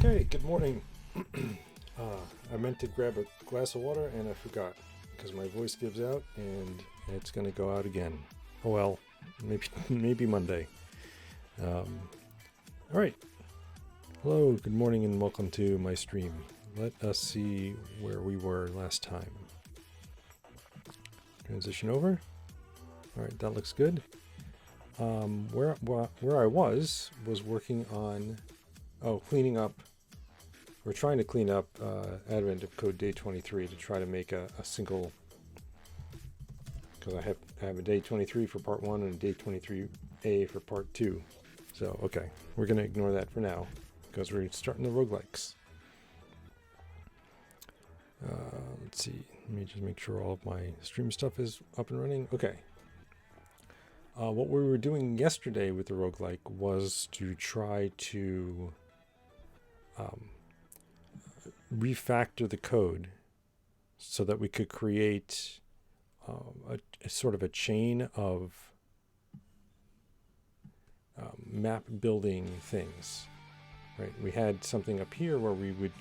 Okay, good morning. I meant to grab a glass of water and I forgot because my voice gives out and it's going to go out again. Oh well, maybe Monday. All right. Hello, good morning and welcome to my stream. Let us see where we were last time. Transition over. All right, that looks good. Where I was working on cleaning up. We're trying to clean up Advent of Code Day 23 to try to make a single, because I have a Day 23 for part 1 and a Day 23A for part 2. So, okay, we're going to ignore that for now, because we're starting the roguelikes. Let's see, let me just make sure all of my stream stuff is up and running. Okay. What we were doing yesterday with the roguelike was to try to refactor the code so that we could create a sort of a chain of map building things. Right? We had something up here where we'd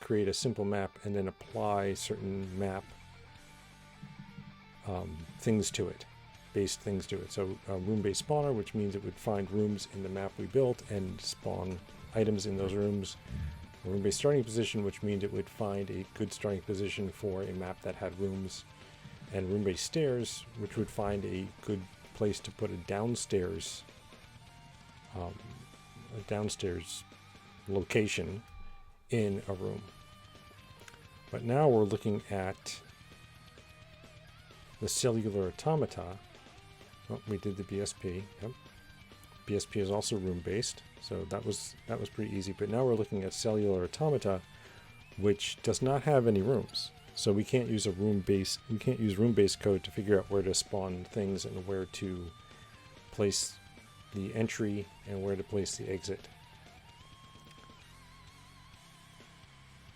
create a simple map and then apply certain map things to it, based things to it. So a room-based spawner, which means it would find rooms in the map we built and spawn items in those rooms. A room-based starting position, which means it would find a good starting position for a map that had rooms. And room-based stairs, which would find a good place to put a downstairs location in a room. But now we're looking at the Cellular Automata. Oh, we did the BSP. Yep. BSP is also room-based, so that was pretty easy. But now we're looking at Cellular Automata, which does not have any rooms. So we can't use room-based code to figure out where to spawn things and where to place the entry and where to place the exit.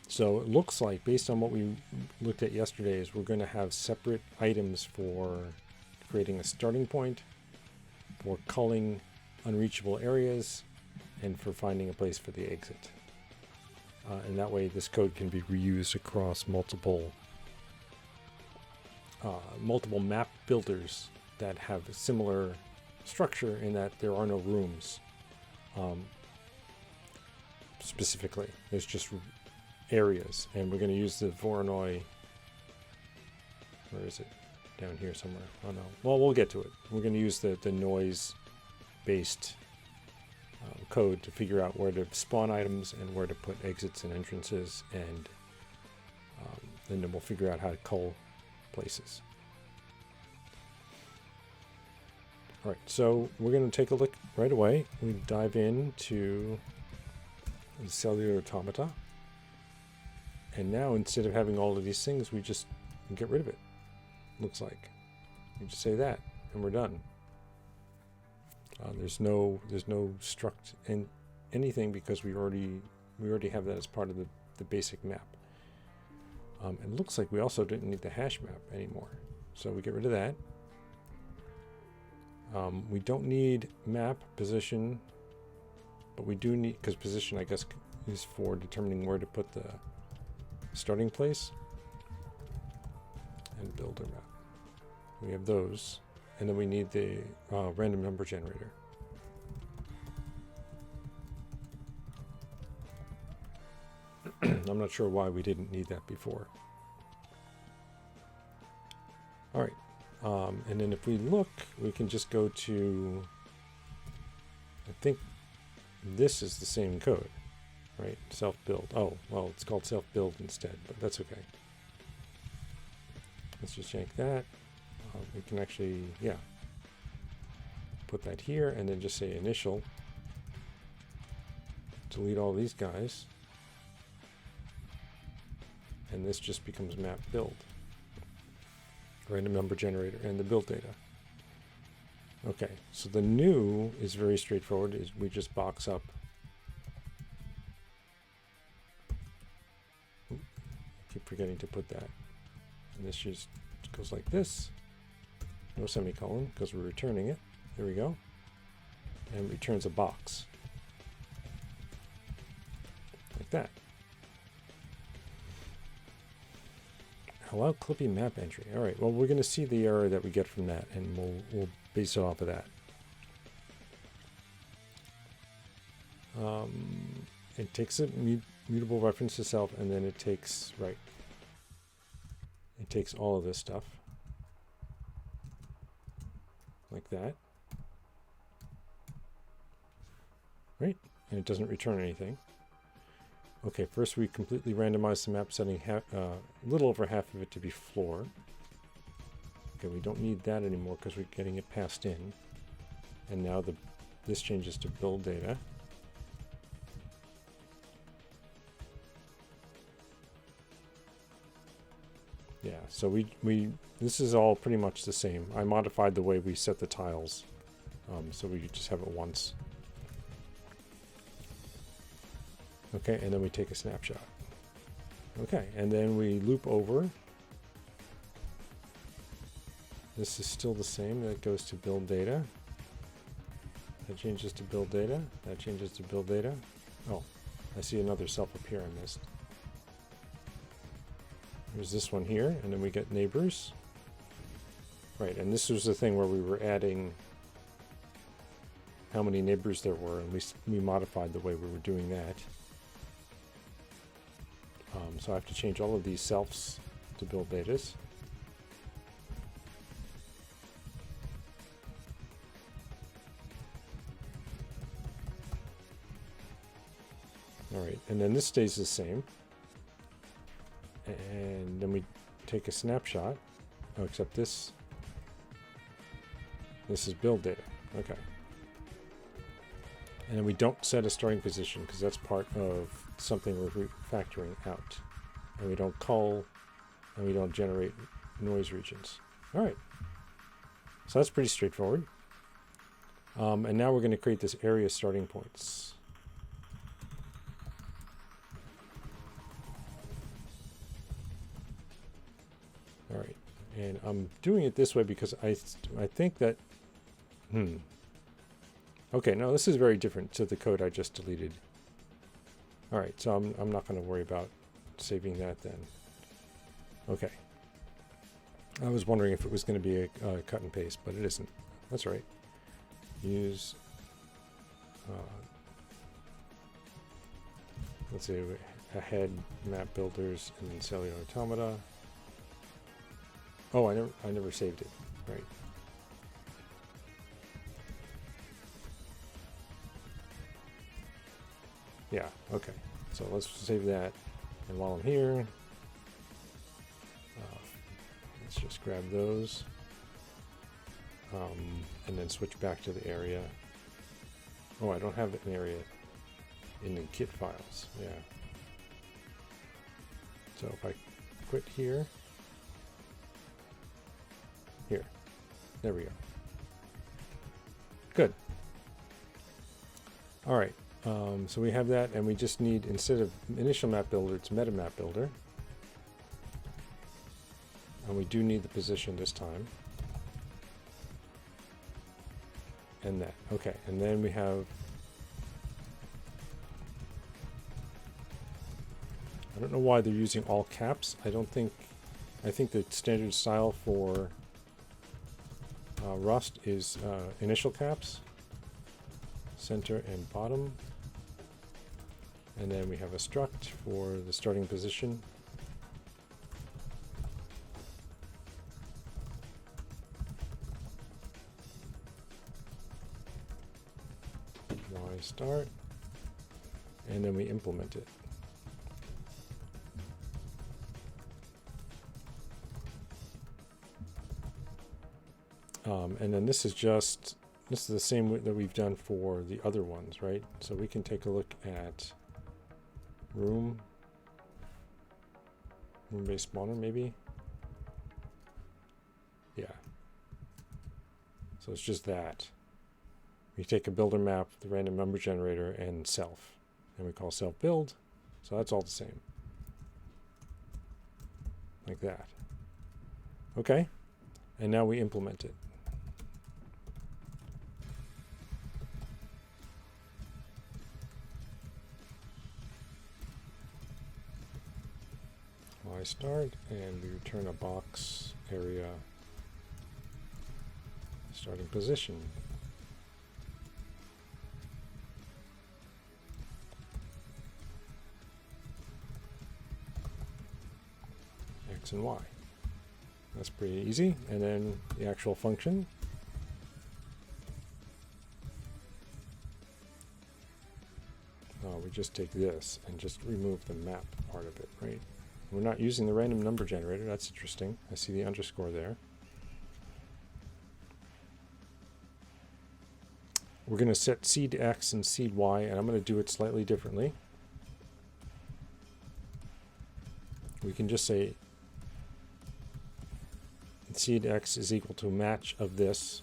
So it looks like, based on what we looked at yesterday, is we're going to have separate items for creating a starting point, for culling unreachable areas, and for finding a place for the exit. And that way this code can be reused across multiple map builders that have a similar structure in that there are no rooms specifically. There's just areas, and we're going to use the Voronoi. Where is it? Down here somewhere. Oh no. Well, we'll get to it. We're going to use the noise-based code to figure out where to spawn items and where to put exits and entrances, and then we'll figure out how to cull places. All right, so we're going to take a look right away. We dive into the Cellular Automata. And now, instead of having all of these things, we just get rid of it. Looks like we just say that, and we're done. There's no struct in anything because we already have that as part of the basic map. It looks like we also didn't need the hash map anymore, so we get rid of that. We don't need map position, but we do need, because position, I guess, is for determining where to put the starting place, and builder map. We have those, and then we need the random number generator. I'm not sure why we didn't need that before. All right, and then if we look, we can just go to, I think this is the same code. Right, self-build. Oh, well, it's called self-build instead, but that's okay. Let's just yank that. We can actually, put that here and then just say initial. Delete all these guys. And this just becomes map build. Random number generator and the build data. Okay, so the new is very straightforward. Is we just box up. Keep forgetting to put that. And this just goes like this. No semicolon because we're returning it. There we go. And returns a box. like that. Allow clipping map entry. All right, well, we're going to see the error that we get from that, and we'll base it off of that. It takes a mutable reference to self, and then it takes, right, it takes all of this stuff, like that, right, and it doesn't return anything. Okay, first we completely randomize the map, setting a little over half of it to be floor. Okay, we don't need that anymore because we're getting it passed in. And now this changes to build data. Yeah, so this is all pretty much the same. I modified the way we set the tiles, so we could just have it once. Okay, and then we take a snapshot. Okay, and then we loop over. This is still the same. That goes to build data. That changes to build data. That changes to build data. Oh, I see another self up here I missed. There's this one here, and then we get neighbors. Right, and this was the thing where we were adding how many neighbors there were, and we modified the way we were doing that. So I have to change all of these selves to build datas. All right, and then this stays the same. And then we take a snapshot. Oh, except this is build data. Okay. And then we don't set a starting position because that's part of something we're refactoring out. And we don't cull, and we don't generate noise regions. All right. So that's pretty straightforward. And now we're going to create this area starting points. All right. And I'm doing it this way because I think that, okay, no, this is very different to the code I just deleted. All right, so I'm not going to worry about saving that then. Okay. I was wondering if it was going to be a cut and paste, but it isn't. That's right. Use, let's see, ahead map builders and then Cellular Automata. Oh, I never saved it. Right. Yeah, okay. So let's save that. And while I'm here, let's just grab those. And then switch back to the area. Oh, I don't have an area in the Git files. Yeah. So if I quit here. Here. There we go. Good. All right. So we have that, and we just need, instead of initial map builder, it's meta map builder. And we do need the position this time. And that. Okay. And then we have, I don't know why they're using all caps. I think the standard style for Rust is initial caps, center and bottom. And then we have a struct for the starting position. Y start. And then we implement it. And then this is the same that we've done for the other ones, right? So we can take a look at room-based spawner, maybe. Yeah. So it's just that. We take a builder map, the random number generator, and self. And we call self build. So that's all the same. Like that. Okay. And now we implement it. y start, and we return a box area starting position. X and Y. That's pretty easy. And then the actual function. We just take this and just remove the map part of it, right? We're not using the random number generator. That's interesting. I see the underscore there. We're going to set seed X and seed Y, and I'm going to do it slightly differently. We can just say seed X is equal to a match of this,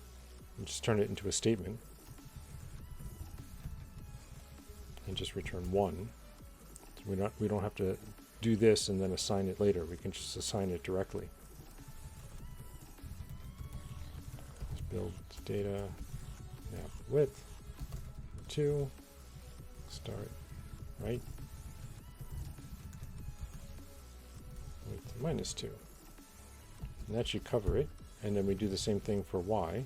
and just turn it into a statement. And just return 1. So we don't have to do this and then assign it later. We can just assign it directly. Let's build data map width 2. Start right. Width -2. And that should cover it. And then we do the same thing for Y.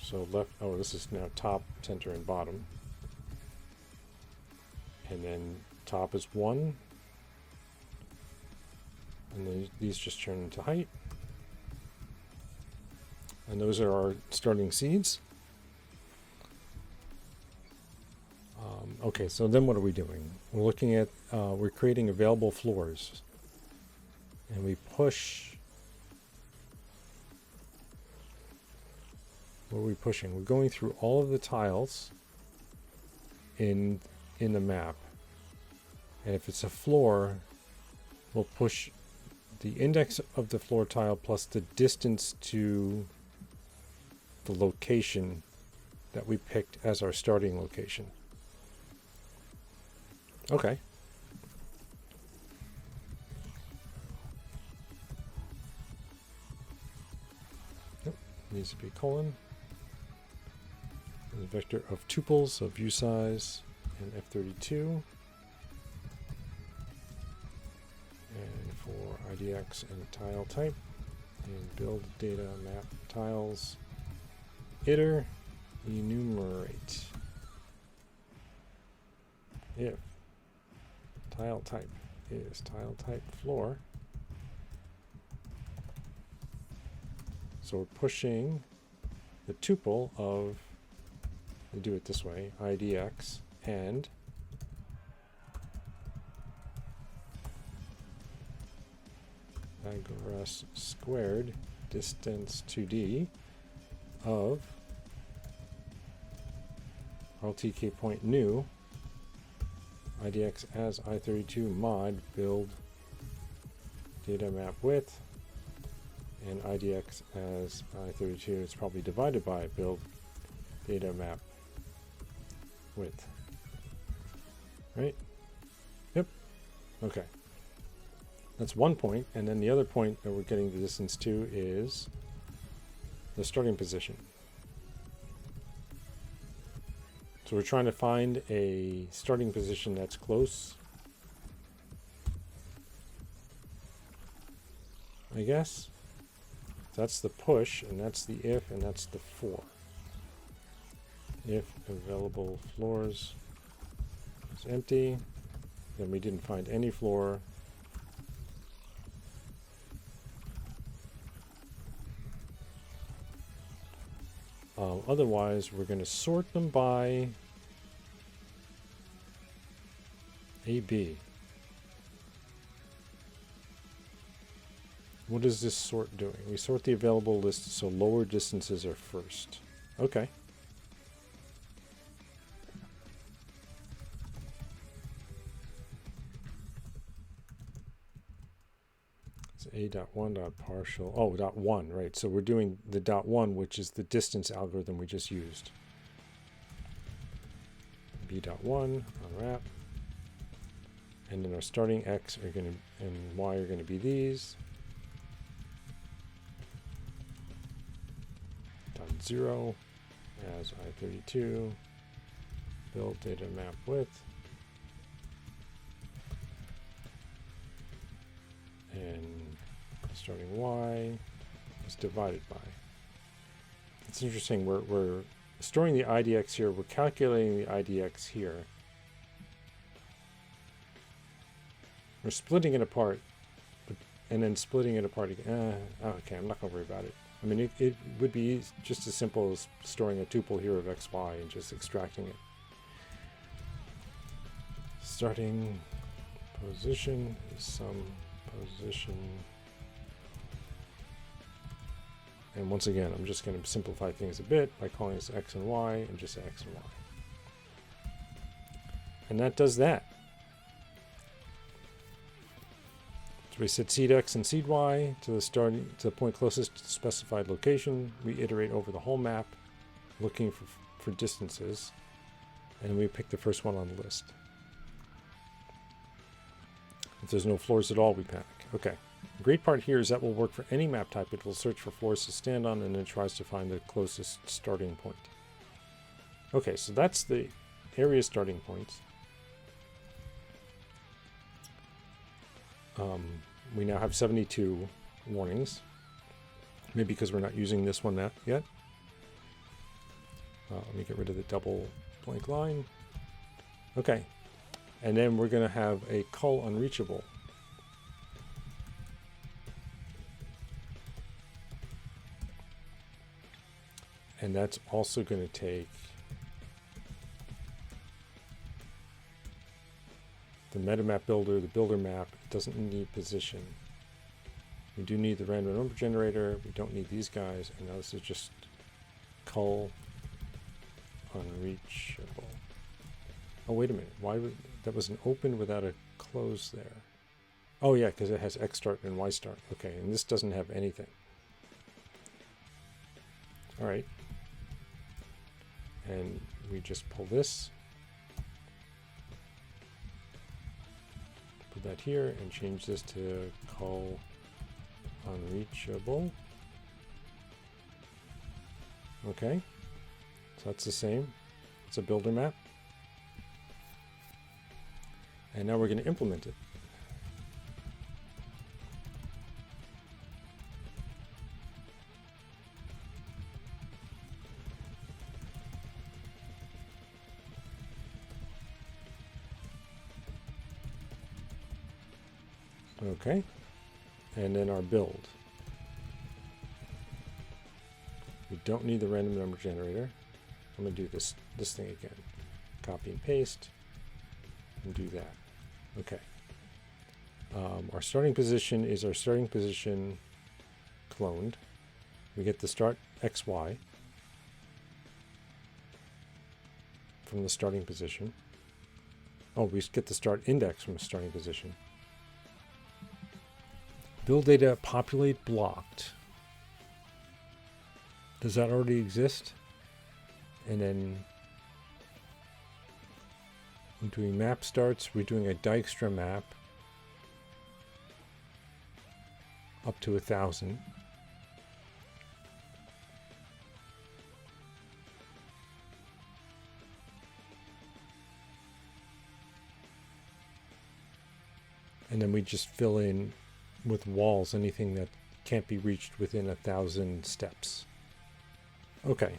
So left, oh, this is now top, center, and bottom. And then top is 1. And then these just turn into height. And those are our starting seeds. Okay, so then what are we doing? We're looking at, we're creating available floors. And we push. What are we pushing? We're going through all of the tiles in the map. And if it's a floor, we'll push the index of the floor tile plus the distance to the location that we picked as our starting location. Okay. Yep. Needs to be colon. The vector of tuples of view size and F32. And for IDX and tile type, and build data map tiles, iter, enumerate. If tile type is tile type floor, so we're pushing the tuple of, we do it this way, IDX and Pythagoras squared distance 2D of LTK point new IDX as I32 mod build data map width, and IDX as I32 is probably divided by build data map width. Right? Yep. Okay. That's one point, and then the other point that we're getting the distance to is the starting position. So we're trying to find a starting position that's close, I guess. That's the push, and that's the if, and that's the for. If available floors is empty, then we didn't find any floor. Otherwise, we're going to sort them by AB. What is this sort doing? We sort the available list so lower distances are first. Okay. A.1.partial. Oh, dot one, right. So we're doing the dot one, which is the distance algorithm we just used. B.1 unwrap. And then our starting X are going to, and Y are going to be these. Dot 0 as I32. build data map width, and starting y is divided by. It's interesting, we're storing the IDX here, we're calculating the IDX here. We're splitting it apart, and then splitting it apart again. Okay, I'm not going to worry about it. I mean, it would be just as simple as storing a tuple here of xy and just extracting it. Starting position is some position. And once again, I'm just going to simplify things a bit by calling this x and y and just say x and y. And that does that. So we set seed x and seed y to the point closest to the specified location. We iterate over the whole map, looking for distances, and we pick the first one on the list. If there's no floors at all, we panic. Okay. The great part here is that will work for any map type. It will search for floors to stand on and then tries to find the closest starting point. Okay, so that's the area starting points. We now have 72 warnings. Maybe because we're not using this one yet. Let me get rid of the double blank line. Okay. And then we're going to have a cull unreachable. And that's also going to take the metamap builder, the builder map. It doesn't need position. We do need the random number generator. We don't need these guys. And now this is just cull unreachable. Oh, wait a minute. Why would that was an open without a close there? Oh yeah, because it has X start and Y start. Okay, and this doesn't have anything. All right. And we just pull this, put that here, and change this to cull unreachable. Okay, so that's the same. It's a builder map. And now we're going to implement it. Okay, and then our build. We don't need the random number generator. I'm going to do this thing again. Copy and paste, and do that. Okay. Our starting position is our starting position cloned. We get the start XY from the starting position. Oh, we get the start index from the starting position. Build data populate blocked. Does that already exist? And then I'm doing map starts. We're doing a Dijkstra map up to 1,000. And then we just fill in with walls anything that can't be reached within 1,000 steps. Okay.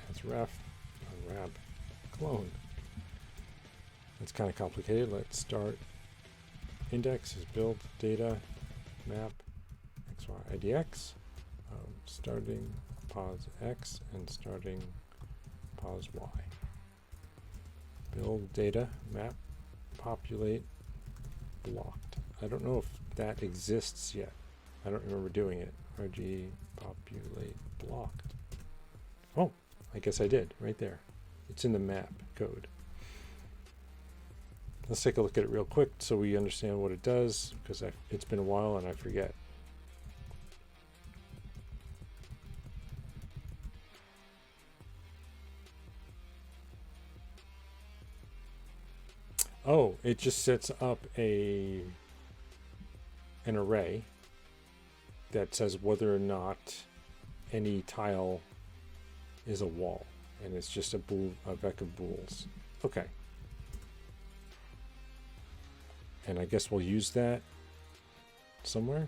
That's ref, unwrap, clone. That's kind of complicated. Let's start. Index is build data map xy idx. Starting pos x and starting pos y. Build data map populate blocked. I don't know if that exists yet. I don't remember doing it. RG populate blocked. Oh, I guess I did right there. It's in the map code. Let's take a look at it real quick so we understand what it does, because it's been a while and I forget. Oh, it just sets up an array that says whether or not any tile is a wall, and it's just a vec of bools. Okay. And I guess we'll use that somewhere.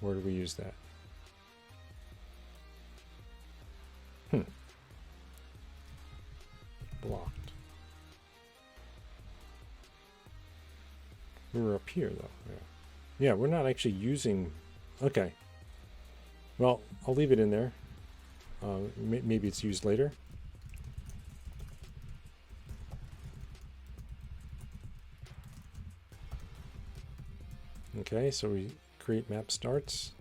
Where do we use that? Blocked. We were up here though. Yeah, we're not actually using. Okay. Well, I'll leave it in there. Maybe it's used later. Okay, so we create map starts.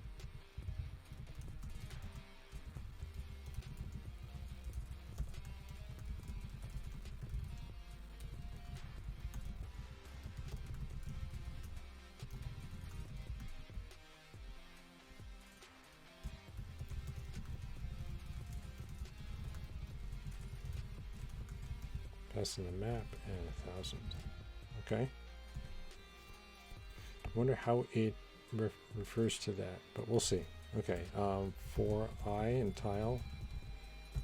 Passing the map and 1,000. Okay. I wonder how it refers to that, but we'll see. Okay, for I and tile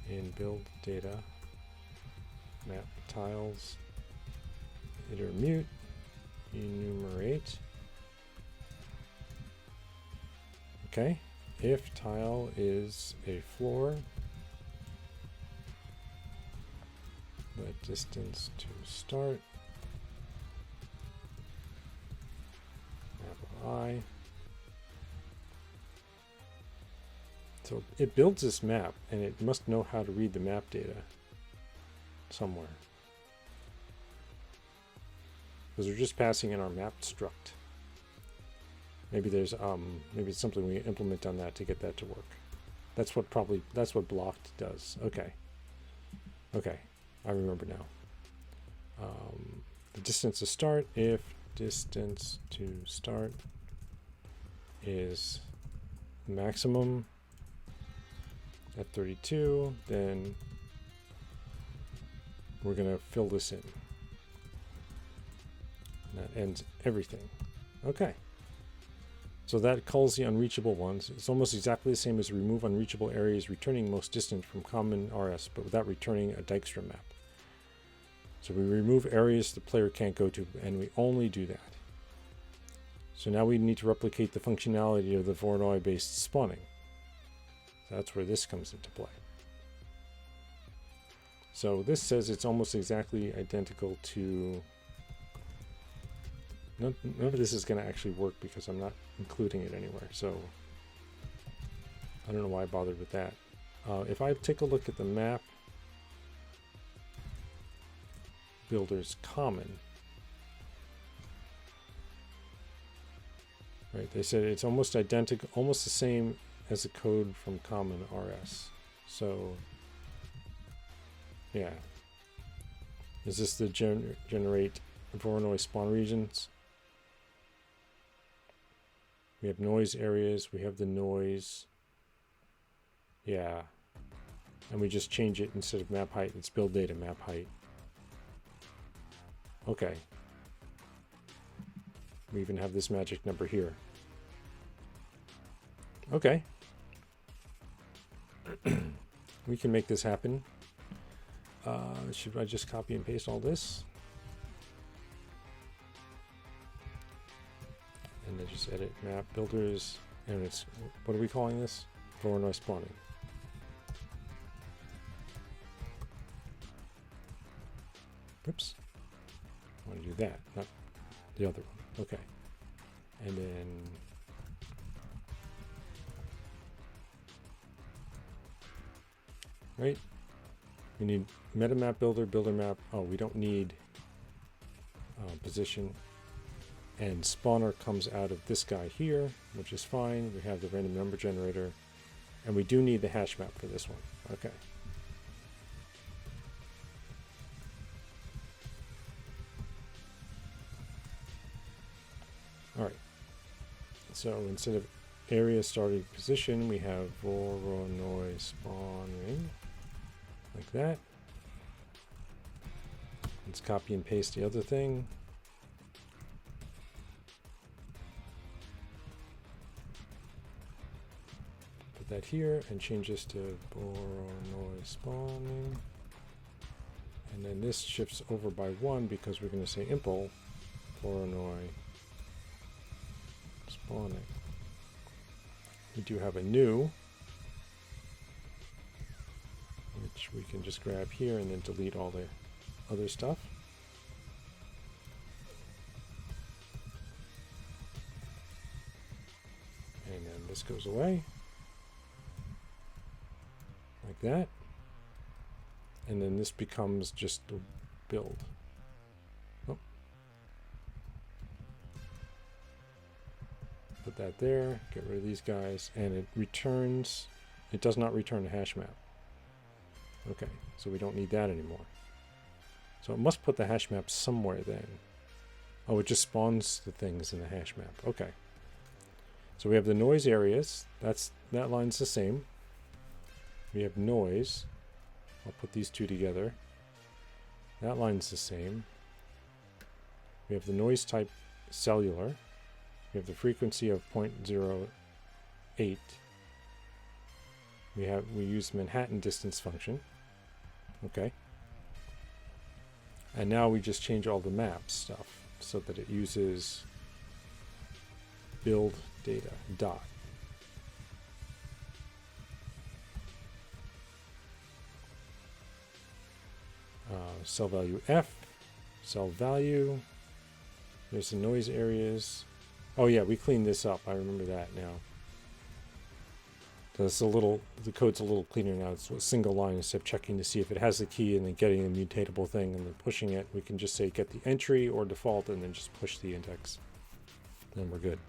in build data, map tiles, iter mute, enumerate. Okay, if tile is a floor, let distance to start, map of I. So it builds this map, and it must know how to read the map data somewhere. Because we're just passing in our map struct. Maybe there's maybe it's something we implement on that to get that to work. That's what blocked does. Okay. Okay, I remember now. The distance to start, if distance to start is maximum at 32, then we're going to fill this in. And that ends everything. Okay. So that calls the unreachable ones. It's almost exactly the same as remove unreachable areas, returning most distant from common RS, but without returning a Dijkstra map. So we remove areas the player can't go to, and we only do that. So now we need to replicate the functionality of the Voronoi-based spawning. So that's where this comes into play. So this says it's almost exactly identical to... None of this is going to actually work because I'm not including it anywhere. So I don't know why I bothered with that. If I take a look at the map builder's common, right? They said it's almost identical, almost the same as the code from common RS. So yeah, is this the generate Voronoi spawn regions? We have noise areas, we have the noise. Yeah. And we just change it instead of map height, it's build data map height. Okay. We even have this magic number here. Okay. We can make this happen. Should I just copy and paste all this? And then just edit map builders, and it's, what are we calling this? Voronoi spawning. Oops. I want to do that, not the other one. Okay. And then right, we need meta map builder, builder map. Oh, we don't need position. And spawner comes out of this guy here, which is fine. We have the random number generator, and we do need the hash map for this one. Okay. All right. So instead of area starting position, we have Voronoi spawning like that. Let's copy and paste the other thing. that here and change this to Voronoi spawning. And then this shifts over by 1 because we're going to say impl Voronoi spawning. We do have a new, which we can just grab here and then delete all the other stuff. And then this goes away like that. And then this becomes just the build. Oh. Put that there, get rid of these guys, and it returns, it does not return a hash map. Okay, so we don't need that anymore. So it must put the hash map somewhere then. Oh, it just spawns the things in the hash map. Okay. So we have the noise areas. That line's the same. We have noise. I'll put these two together. That line's the same. We have the noise type cellular. We have the frequency of 0.08. We use Manhattan distance function. Okay. And now we just change all the map stuff so that it uses build data dot. Cell value F, cell value. There's the noise areas. Oh yeah, we cleaned this up. I remember that now. So it's the code's a little cleaner now. It's a single line instead of checking to see if it has the key and then getting a mutatable thing and then pushing it. We can just say get the entry or default and then just push the index. Then we're good.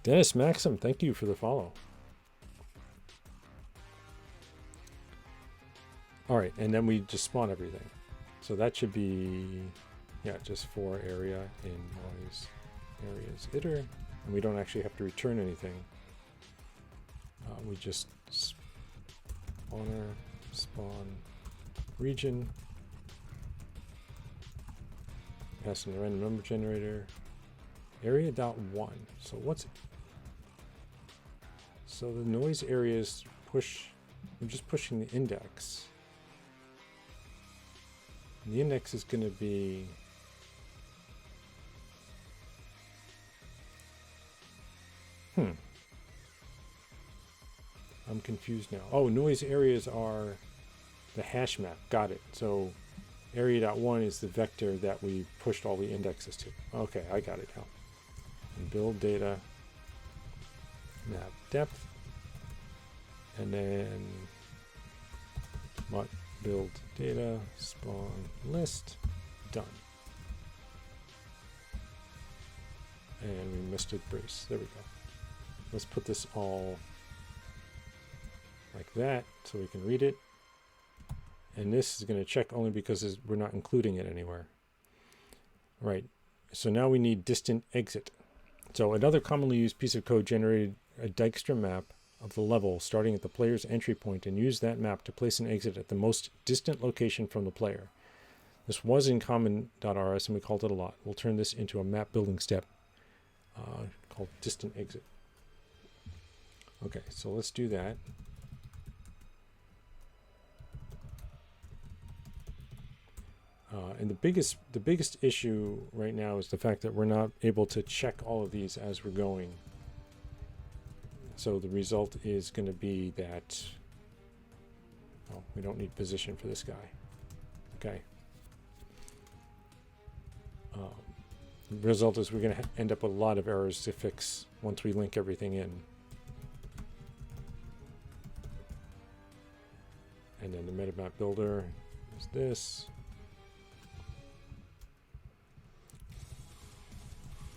Dennis Maxim, thank you for the follow. All right, and then we just spawn everything. So that should be, yeah, just for area in noise areas iter. And we don't actually have to return anything. We just spawner, spawn, region, pass in the random number generator, area.1. So what's, so the noise areas push, we're just pushing the index. And the index is going to be I'm confused now. Oh, noise areas are the hash map. Got it. So area.1 is the vector that we pushed all the indexes to. Okay, I got it now. And build data map depth. And then build data spawn list. Done. And we missed a brace. There we go. Let's put this all like that so we can read it. And this is going to check only because we're not including it anywhere. Right. So now we need distant exit. So another commonly used piece of code generated a Dijkstra map of the level starting at the player's entry point and used that map to place an exit at the most distant location from the player. This was in common.rs and we called it a lot. We'll turn this into a map building step called distant exit. Okay, so let's do that. And the biggest issue right now is the fact that we're not able to check all of these as we're going. So the result is going to be that, oh, we don't need position for this guy. Okay. The result is we're going to end up with a lot of errors to fix once we link everything in. And then the metamap builder is this.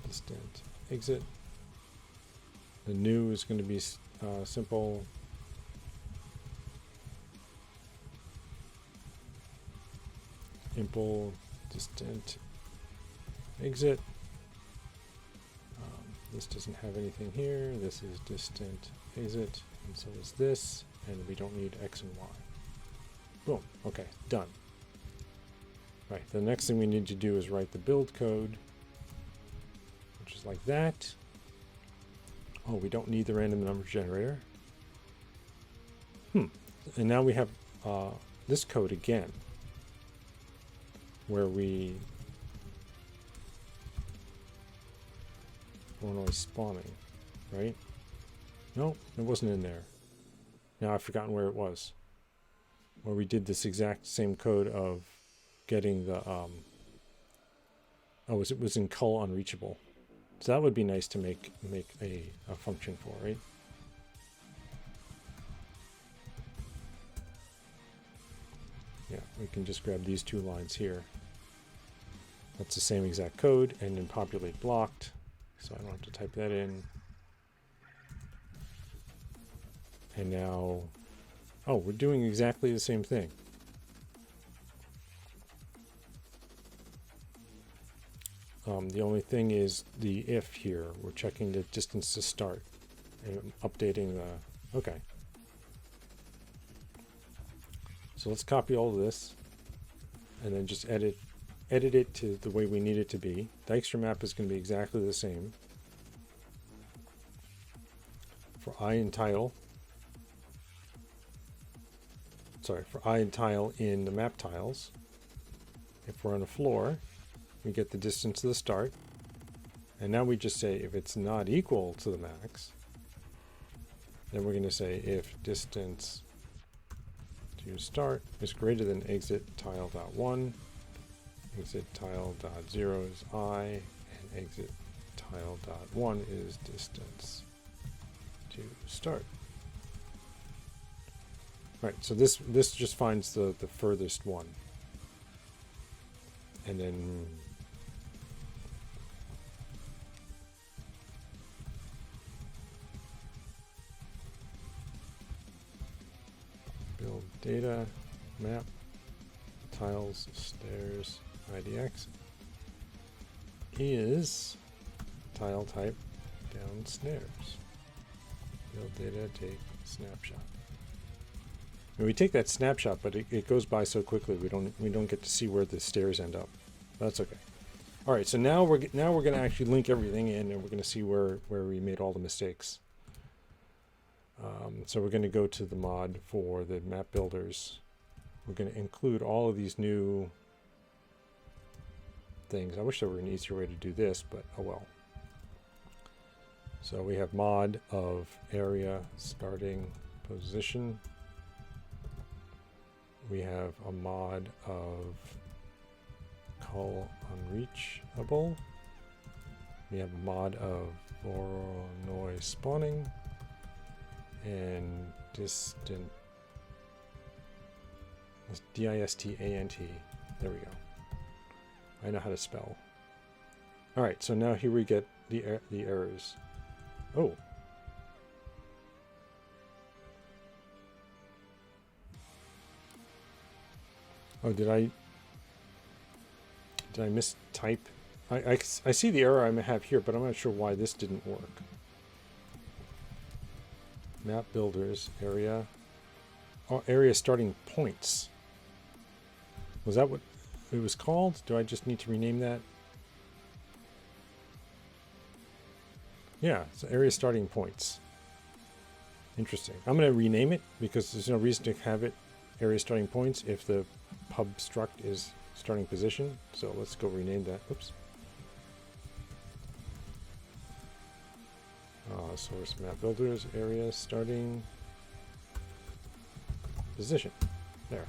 Distant exit. The new is going to be simple. Impl distant exit. This doesn't have anything here. This is distant exit, and so is this, and we don't need X and Y. Boom. Okay, done. Right, the next thing we need to do is write the build code, which is like that. Oh, we don't need the random number generator. And now we have this code again, where we Illinois spawning, right? No, it wasn't in there. Now I've forgotten where it was. Where we did this exact same code of getting the it was in cull unreachable. So that would be nice to make a function for, right? Yeah, we can just grab these two lines here. That's the same exact code, and then populate blocked, so I don't have to type that in. And now, oh, we're doing exactly the same thing. The only thing is the if here. We're checking the distance to start and updating the, okay. So let's copy all of this and then just edit it to the way we need it to be. Dijkstra map is going to be exactly the same. For I and tile, for I and tile in the map tiles. If we're on a floor, we get the distance to the start. And now we just say if it's not equal to the max, then we're going to say if distance to start is greater than exit tile.1, exit tile.0 is I, and exit tile.1 is distance to start. Right, so this just finds the furthest one. And then build data map tiles stairs IDX is tile type downstairs. Build data take snapshot. And we take that snapshot, but it goes by so quickly we don't get to see where the stairs end up. That's okay. All right, so now we're going to actually link everything in, and we're going to see where we made all the mistakes. So we're going to go to the mod for the map builders. We're going to include all of these new things. I wish there were an easier way to do this, but oh well. So we have mod of area starting position. We have a mod of cull unreachable. We have a mod of Voronoi spawning and distant distant. There we go. I know how to spell. All right, so now here we get the errors. Oh. Oh, did I mistype? I see the error I have here, but I'm not sure why this didn't work. Map builders area. Oh, area starting points. Was that what it was called? Do I just need to rename that? Yeah, so area starting points. Interesting. I'm going to rename it because there's no reason to have it area starting points if the pub struct is starting position. So let's go rename that. Oops. Source map builders area starting position. There.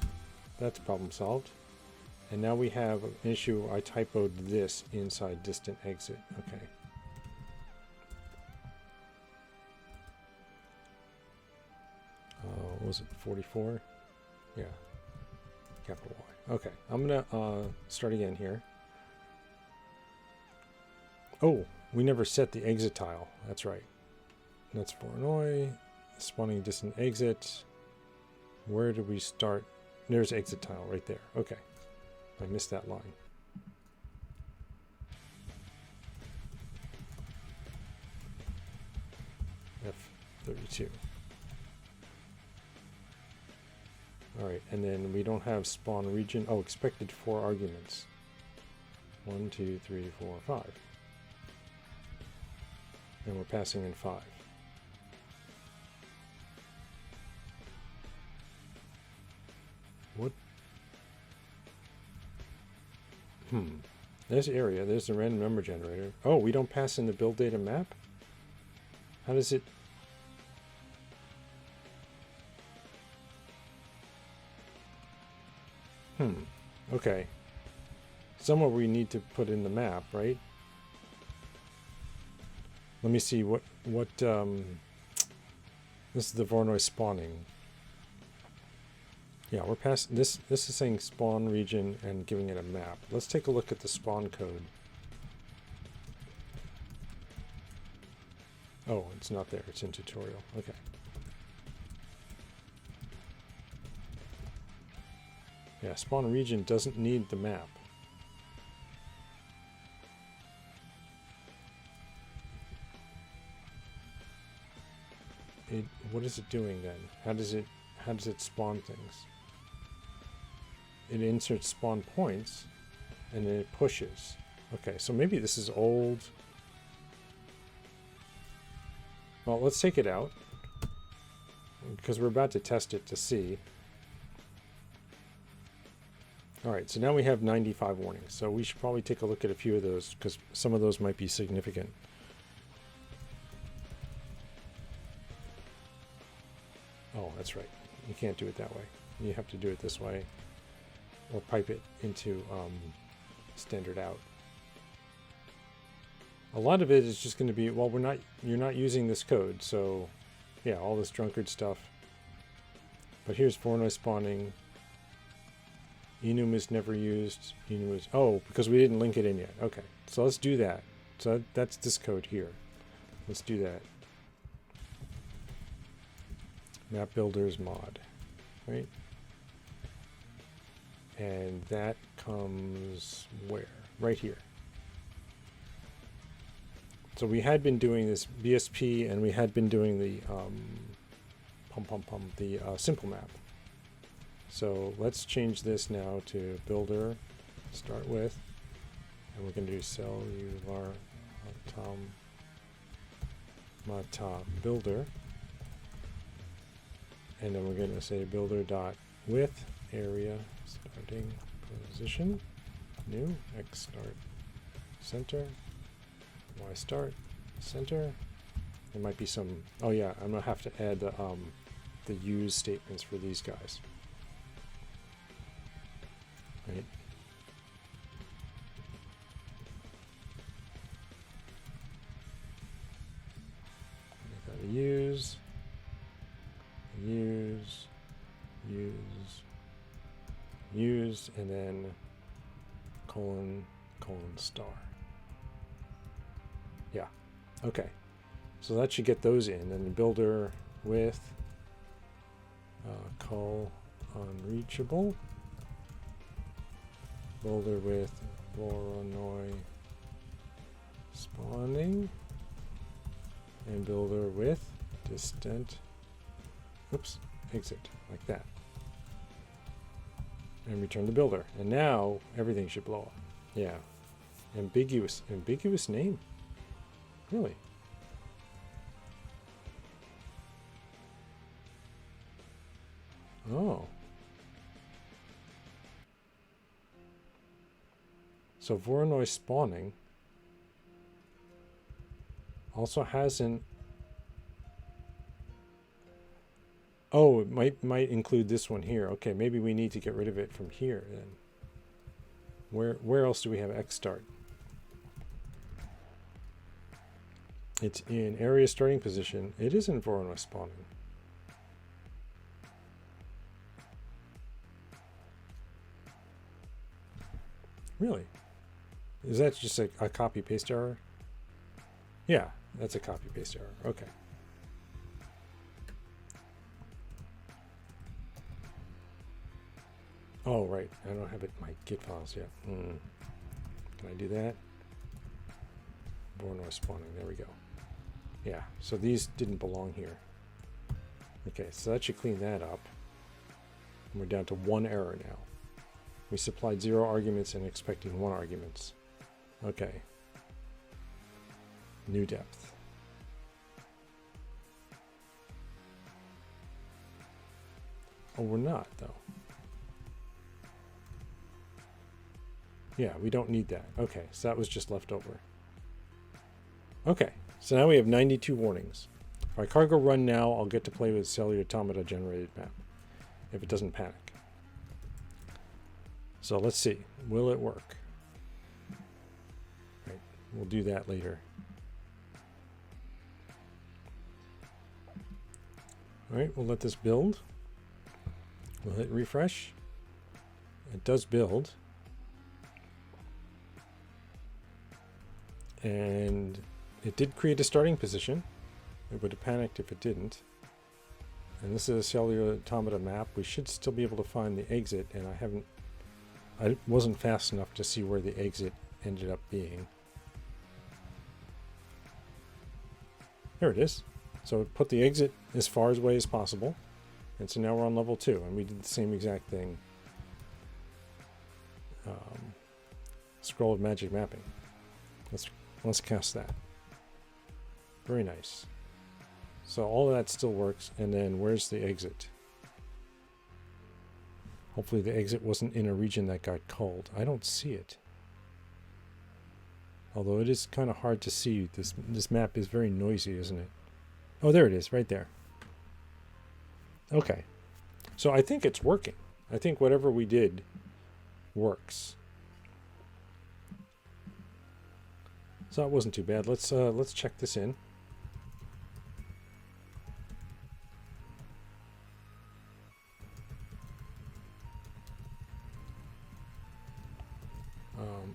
That's problem solved. And now we have an issue. I typoed this inside distant exit. Okay. What was it? 44? Yeah. Capital Y. Okay. I'm going to start again here. Oh, we never set the exit tile. That's right. That's Voronoi. Spawning distant exit. Where do we start? There's exit tile right there. Okay. I missed that line. F32. All right, and then we don't have spawn region. Oh, expected 4 arguments. 1, 2, 3, 4, 5. And we're passing in 5. There's area. There's the random number generator. Oh, we don't pass in the build data map? How does it... Okay. Somewhere we need to put in the map, right? Let me see what this is the Voronoi spawning. Yeah, we're past this. This is saying spawn region and giving it a map. Let's take a look at the spawn code. Oh, it's not there. It's in tutorial. Okay. Yeah, spawn region doesn't need the map. What is it doing then? How does it spawn things? It inserts spawn points and then it pushes. Okay, so maybe this is old. Well, let's take it out because we're about to test it to see. All right, so now we have 95 warnings. So we should probably take a look at a few of those because some of those might be significant. Oh, that's right. You can't do it that way. You have to do it this way or pipe it into standard out. A lot of it is just going to be, well, you're not using this code. So yeah, all this drunkard stuff. But here's Voronoi spawning. Enum is never used. Enum is, oh, because we didn't link it in yet. Okay, so let's do that. So that's this code here. Let's do that. Map builders mod, right? And that comes where? Right here. So we had been doing this BSP and we had been doing the simple map. So let's change this now to builder, start with, and we're going to do Cellular Automata builder. And then we're going to say builder dot width area starting position new x start center y start center. There might be some. Oh yeah, I'm gonna have to add the use statements for these guys. Right. I gotta use, and then colon star. Yeah. Okay. So that should get those in. And the builder with call unreachable. Builder with Voronoi spawning. And builder with distant. Oops. Exit. Like that. And return the builder. And now everything should blow up. Yeah. Ambiguous name? Really? Oh. So Voronoi spawning also has an... Oh, it might include this one here. Okay, maybe we need to get rid of it from here then. Where else do we have X start? It's in area starting position. It is in Voronoi spawning. Really? Is that just a copy paste error? Yeah, that's a copy paste error. Okay. Oh, right. I don't have it in my Git files yet. Can I do that? Voronoi spawning. There we go. Yeah, so these didn't belong here. Okay, so that should clean that up. And we're down to one error now. We supplied 0 arguments and expecting 1 arguments. Okay. New depth. Oh, we're not, though. Yeah, we don't need that. Okay, so that was just left over. Okay, so now we have 92 warnings. If I cargo run now, I'll get to play with Cellular Automata generated map, if it doesn't panic. So let's see, will it work? Right, we'll do that later. All right, we'll let this build. We'll hit refresh. It does build. And it did create a starting position. It would have panicked if it didn't. And this is a Cellular Automata map. We should still be able to find the exit, and I wasn't fast enough to see where the exit ended up being. There it is. So it put the exit as far away as possible. And so now we're on level 2, and we did the same exact thing. Scroll of magic mapping. Let's cast that. Very nice. So all of that still works, and then where's the exit? Hopefully the exit wasn't in a region that got culled. I don't see it. Although it is kind of hard to see. This map is very noisy, isn't it? Oh, there it is, right there. Okay. So I think it's working. I think whatever we did works. So that wasn't too bad. Let's check this in.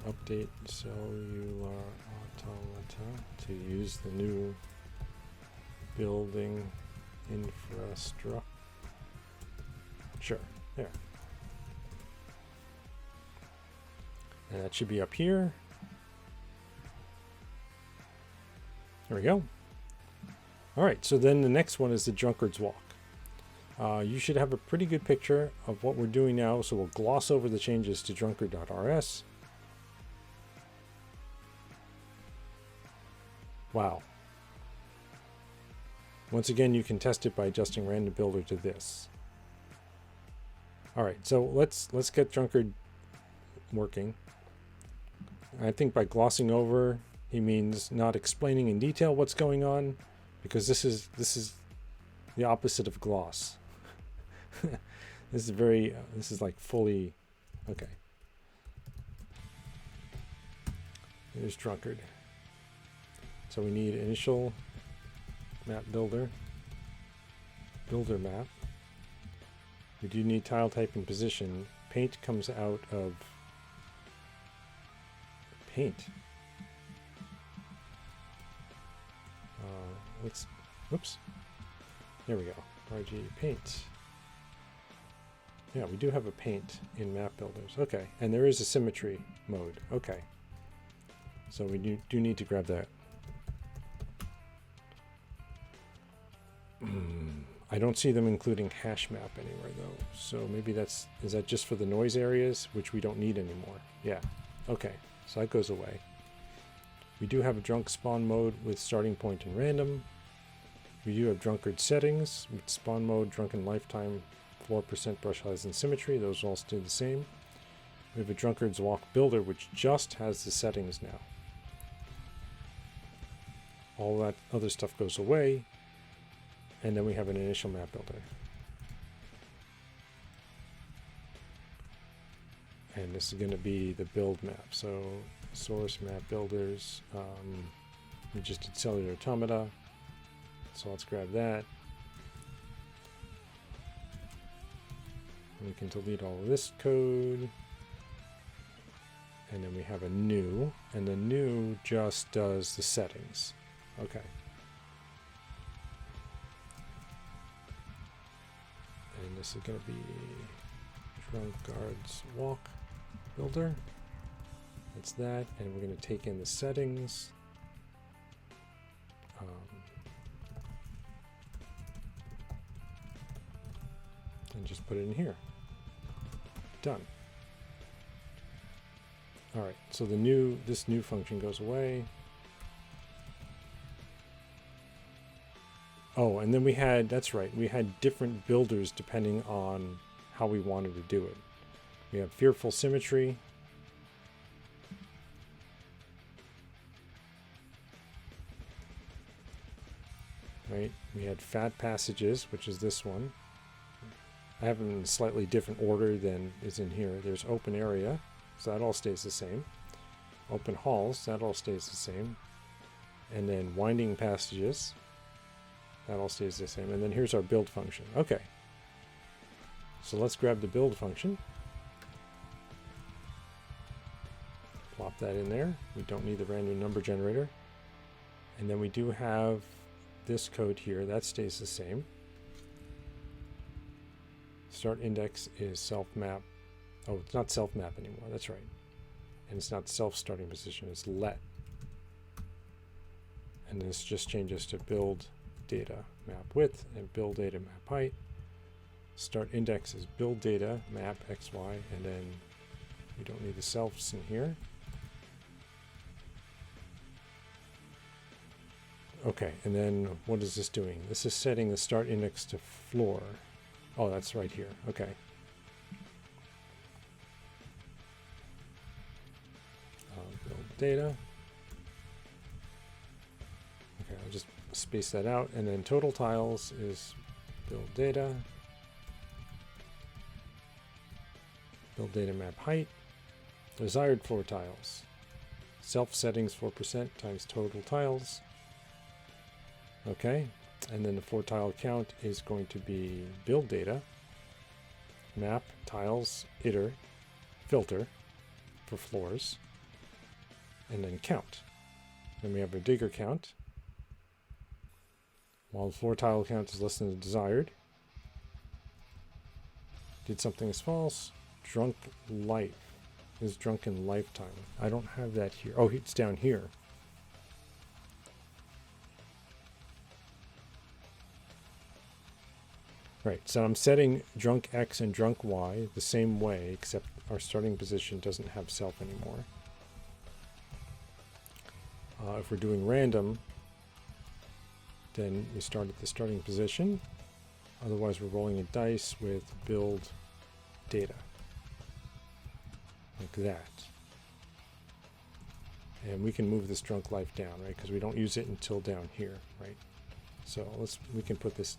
Update Cellular Automata to use the new building infrastructure. Sure, there. And that should be up here. There we go. All right, so then the next one is the Drunkard's Walk. You should have a pretty good picture of what we're doing now, so we'll gloss over the changes to drunkard.rs. Wow. Once again, you can test it by adjusting random builder to this. All right, so let's get Drunkard working. I think by glossing over, he means not explaining in detail what's going on, because this is the opposite of gloss. This is like fully okay. Here's Drunkard. So we need initial map builder map. We do need tile type and position. Paint comes out of paint. Whoops. There we go. RG paint. Yeah, we do have a paint in map builders. Okay, and there is a symmetry mode. Okay. So we do need to grab that. I don't see them including hash map anywhere though. So maybe is that just for the noise areas, which we don't need anymore? Yeah. Okay. So that goes away. We do have a drunk spawn mode with starting point and random. We do have drunkard settings with spawn mode, drunken lifetime, 4% brush size and symmetry. Those all stay the same. We have a drunkard's walk builder, which just has the settings now. All that other stuff goes away. And then we have an initial map builder. And this is going to be the build map. So source map builders. We just did Cellular Automata. So let's grab that. We can delete all of this code. And then we have a new. And the new just does the settings. Okay. And this is going to be Drunkard's Walk Builder. That's that. And we're going to take in the settings. And just put it in here. Done. All right. So this new function goes away. Oh, and then that's right, we had different builders depending on how we wanted to do it. We have Fearful Symmetry, We had fat passages, which is this one. I have them in a slightly different order than is in here. There's open area, so that all stays the same. Open halls, that all stays the same. And then winding passages, that all stays the same. And then here's our build function. Okay. So let's grab the build function. Plop that in there. We don't need the random number generator. And then we do have this code here. That stays the same. Start index is self-map. Oh, it's not self-map anymore. That's right. And it's not self-starting position. It's let. And this just changes to build data map width and build data map height. Start index is build data map xy, and then we don't need the selfs in here. Okay, and then what is this doing? This is setting the start index to floor. Oh, that's right here. Okay. Build data. Okay, I'll just space that out, and then total tiles is build data. Build data map height. Desired floor tiles. Self settings 4% times total tiles. Okay, and then the floor tile count is going to be build data, map, tiles, iter, filter for floors, and then count. Then we have a digger count. While the floor tile count is less than the desired. Did something is false. Drunk life is drunken lifetime. I don't have that here. Oh, it's down here. Right, so I'm setting drunk X and drunk Y the same way, except our starting position doesn't have self anymore. If we're doing random, then we start at the starting position. Otherwise, we're rolling a dice with build data. Like that. And we can move this drunk life down, right? Because we don't use it until down here, right? So we can put this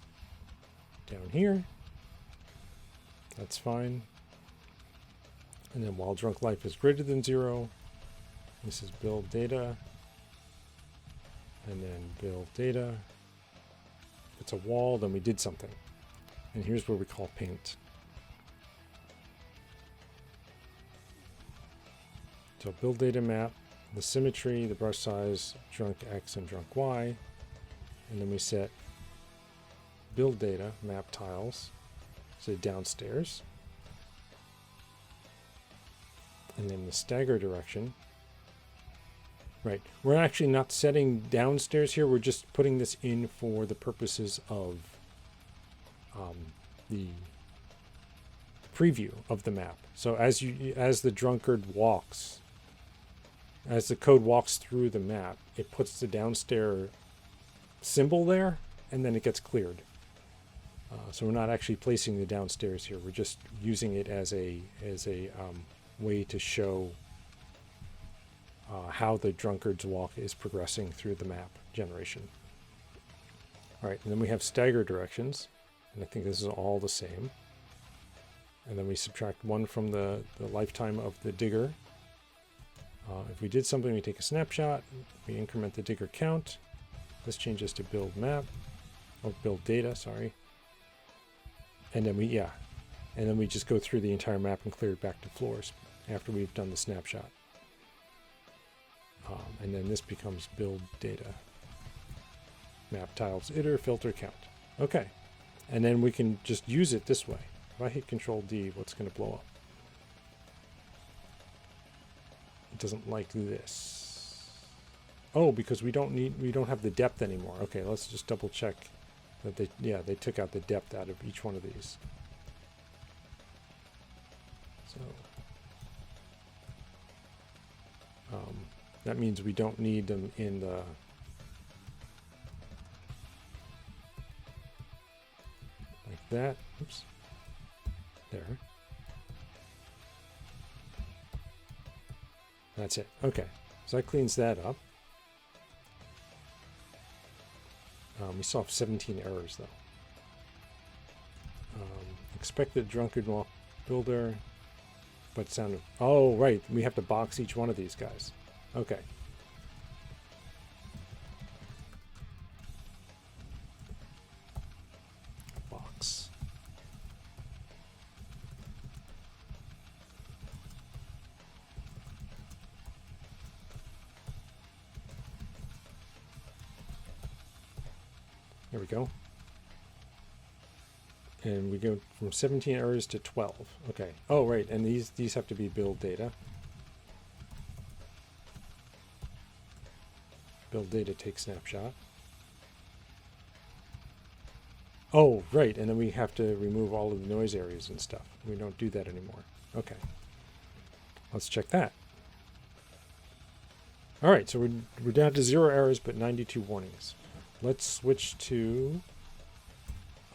down here. That's fine. And then while drunk life is greater than 0, this is build data. And then build data. If it's a wall, then we did something. And here's where we call paint. So build data map, the symmetry, the brush size, drunk X and drunk Y. And then we set build data map tiles, so downstairs. And then the stagger direction. Right, we're actually not setting downstairs here, we're just putting this in for the purposes of the preview of the map. So as the drunkard walks, as the code walks through the map, it puts the downstairs symbol there, and then it gets cleared. So we're not actually placing the downstairs here. We're just using it as a way to show how the drunkard's walk is progressing through the map generation. All right, and then we have stagger directions, and I think this is all the same. And then we subtract 1 from the lifetime of the digger. If we did something, we take a snapshot, we increment the digger count. This changes to build map, or build data, sorry. And then we just go through the entire map and clear it back to floors after we've done the snapshot. And then this becomes build data. Map tiles, iter, filter, count. Okay. And then we can just use it this way. If I hit Control D, what's going to blow up? It doesn't like this. Oh, because we don't have the depth anymore. Okay, let's just double check that they took out the depth out of each one of these. So that means we don't need them in the like that. Oops. There. That's it. Okay. So that cleans that up. We still have 17 errors though. Expected drunkard walk builder, but sound of, oh right, we have to box each one of these guys. Okay. Box. There we go. And we go from 17 errors to 12. Okay. Oh, right. And these have to be build data. Build data take snapshot. Oh, right. And then we have to remove all of the noise areas and stuff. We don't do that anymore. Okay. Let's check that. All right. So we're down to 0 errors, but 92 warnings. Let's switch to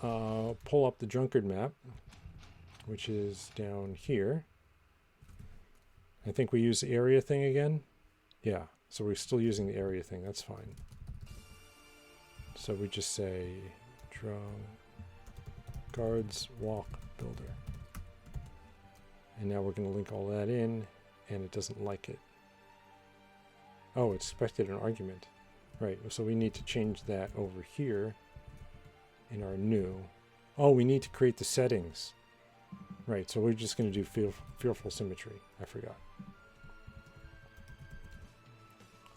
pull up the drunkard map, which is down here. I think we use the area thing again. Yeah, so we're still using the area thing. That's fine. So we just say guards walk builder. And now we're going to link all that in, and it doesn't like it. Oh, it's expected an argument. Right, so we need to change that over here in our new. Oh, we need to create the settings. Right, so we're just going to do fearful symmetry. I forgot.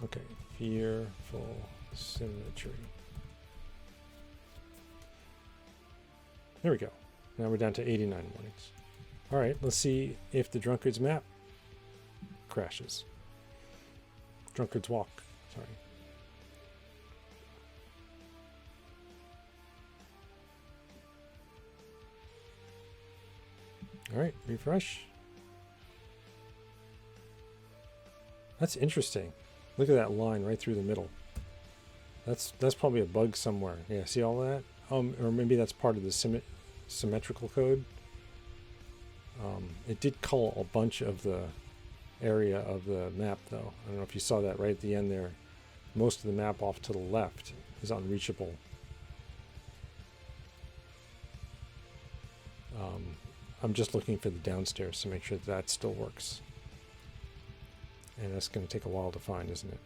Okay, fearful symmetry. There we go. Now we're down to 89 warnings. All right, let's see if the drunkard's map crashes. Drunkard's walk, sorry. All right, refresh. That's interesting. Look at that line right through the middle. That's probably a bug somewhere. Yeah, see all that? Or maybe that's part of the symmetrical code. It did cull a bunch of the area of the map, though. I don't know if you saw that right at the end there. Most of the map off to the left is unreachable. I'm just looking for the downstairs to make sure that still works. And that's going to take a while to find, isn't it?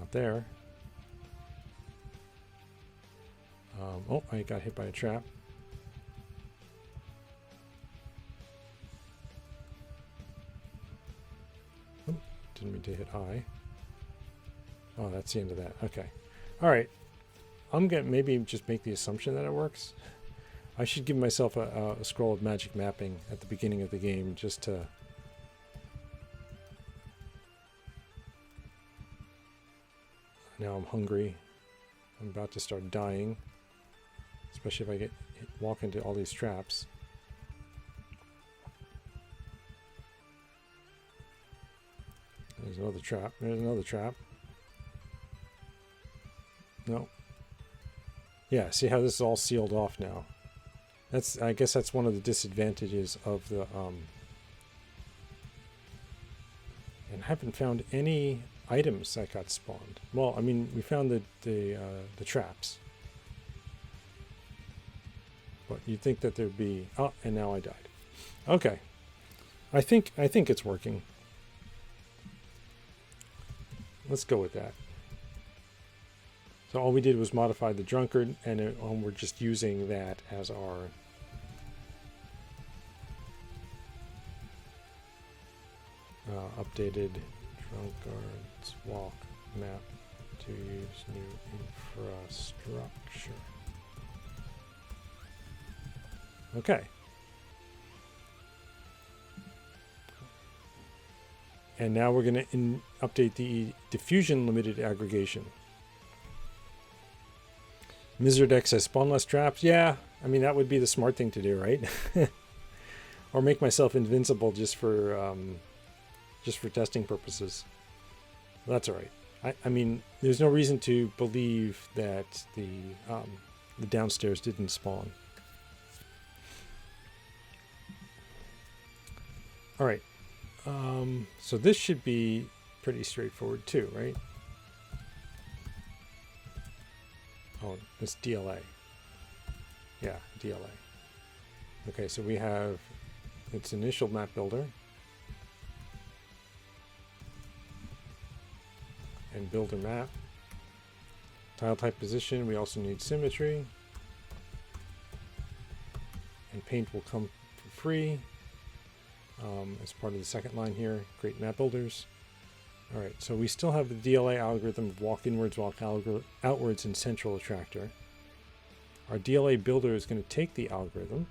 Out there. Oh, I got hit by a trap. Oh, didn't mean to hit I. Oh, that's the end of that. Okay. All right. I'm going to maybe just make the assumption that it works. I should give myself a scroll of magic mapping at the beginning of the game just to... Now I'm hungry. I'm about to start dying. Especially if I walk into all these traps. There's another trap. There's another trap. No. Yeah, see how this is all sealed off now. I guess that's one of the disadvantages of the and I haven't found any items that got spawned. Well, I mean, we found the traps. But you'd think that there'd be... Oh, and now I died. Okay. I think it's working. Let's go with that. So all we did was modify the drunkard, and we're just using that as our updated drunkard's walk map to use new infrastructure. Okay. And now we're going to update the diffusion limited aggregation. Mizerdex has spawn less traps. Yeah, I mean, that would be the smart thing to do, right? Or make myself invincible just for testing purposes. Well, that's all right. I mean, there's no reason to believe that the downstairs didn't spawn. All right. So this should be pretty straightforward too, right? Oh, it's DLA. Yeah, DLA. Okay, so we have its initial map builder and builder map. Tile type position, we also need symmetry. And paint will come for free as part of the second line here. Create map builders. All right, so we still have the DLA algorithm of walk inwards, walk outwards, and central attractor. Our DLA builder is going to take the algorithm.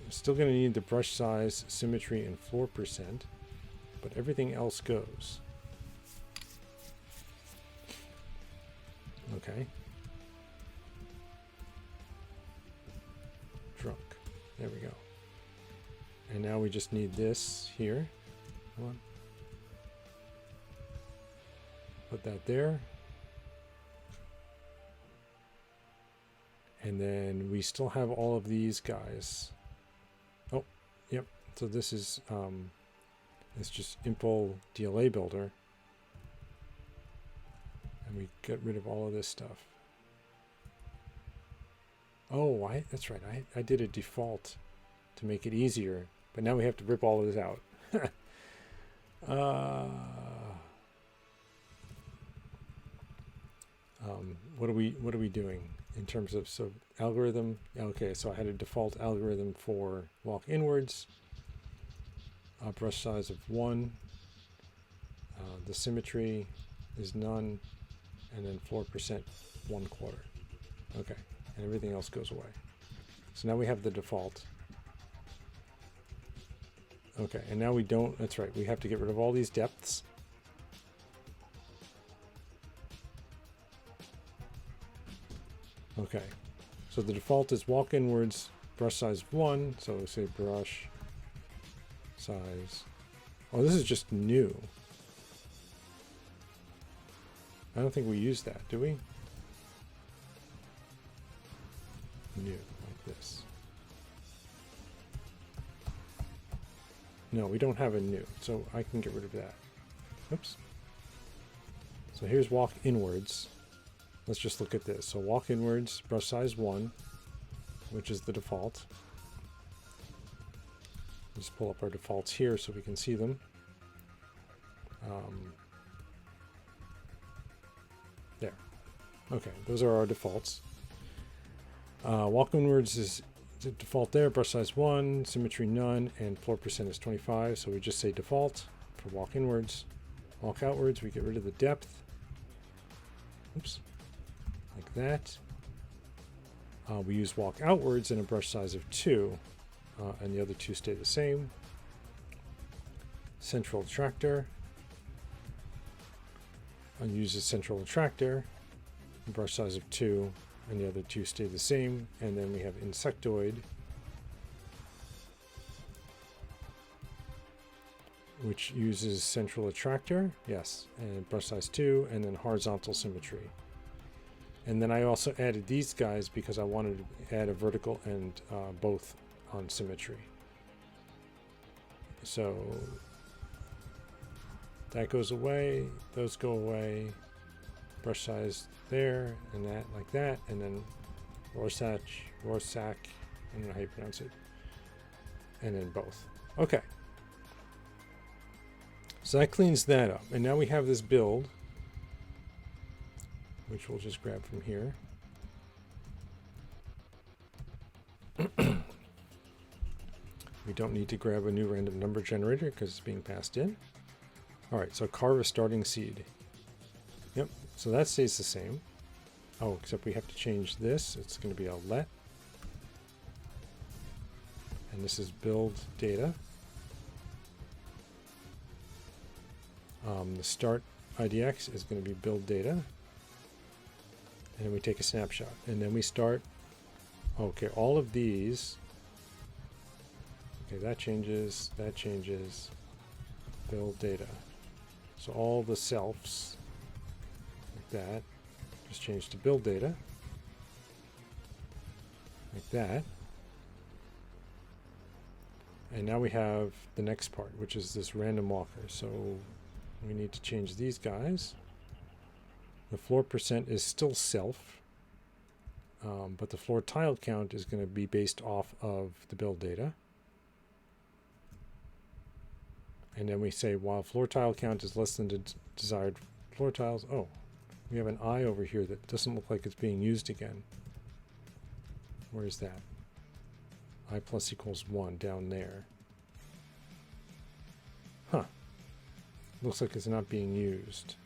We're still going to need the brush size, symmetry, and floor percent, but everything else goes. Okay. Drunk. There we go. And now we just need this here. Come on. Put that there. And then we still have all of these guys. Oh, yep. So this is it's just impl DLA builder. And we get rid of all of this stuff. Oh, that's right. I did a default to make it easier, but now we have to rip all of this out. What are we doing in terms of algorithm? Okay, so I had a default algorithm for walk inwards, brush size of 1, the symmetry is none, and then floor percent 1/4. Okay, and everything else goes away. So now we have the default. Okay, and now we don't, that's right, we have to get rid of all these depths. Okay, so the default is walk inwards, brush size 1, so we say brush size. Oh, this is just new. I don't think we use that, do we? New, like this. No, we don't have a new, so I can get rid of that. Oops. So here's walk inwards. Let's just look at this. So walk inwards, brush size 1, which is the default. Just pull up our defaults here so we can see them. There. Okay, those are our defaults. Walk inwards is the default there, brush size 1, symmetry none, and floor percent is 25. So we just say default for walk inwards. Walk outwards, we get rid of the depth. Oops. Like that. We use walk outwards and a brush size of 2, and the other two stay the same. Central attractor. I'll use a central attractor, brush size of 2, and the other two stay the same. And then we have insectoid, which uses central attractor, yes, and brush size 2, and then horizontal symmetry. And then I also added these guys because I wanted to add a vertical and both on symmetry. So that goes away, those go away, brush size there, and that like that, and then Rorschach, I don't know how you pronounce it, and then both. Okay. So that cleans that up. And now we have this build, which we'll just grab from here. We don't need to grab a new random number generator because it's being passed in. All right, so carve a starting seed. Yep, so that stays the same. Oh, except we have to change this. It's going to be a let. And this is build data. The start IDX is going to be build data. And we take a snapshot. And then we start. Okay, all of these. Okay, that changes. Build data. So all the selfs, like that, just change to build data. Like that. And now we have the next part, which is this random walker. So we need to change these guys. The floor percent is still self, but the floor tile count is going to be based off of the build data. And then we say while floor tile count is less than the desired floor tiles. Oh, we have an I over here that doesn't look like it's being used again. Where is that? I plus equals 1 down there. Huh. Looks like it's not being used.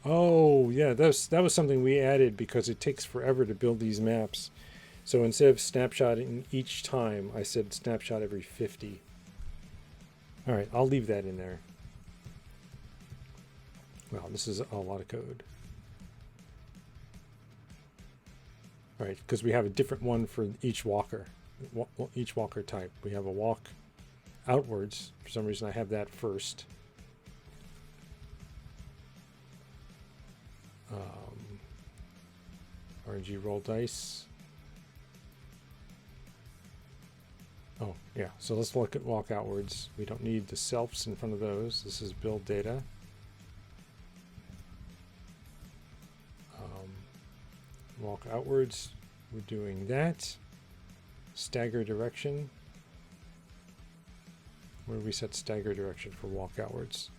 Oh, yeah, that was something we added because it takes forever to build these maps. So instead of snapshotting each time, I said snapshot every 50. All right, I'll leave that in there. Wow, this is a lot of code. All right, because we have a different one for each walker type. We have a walk outwards. For some reason, I have that first. RNG roll dice. Oh, yeah. So let's look at walk outwards. We don't need the selfs in front of those. This is build data. Walk outwards. We're doing that. Stagger direction. Where do we set stagger direction for walk outwards?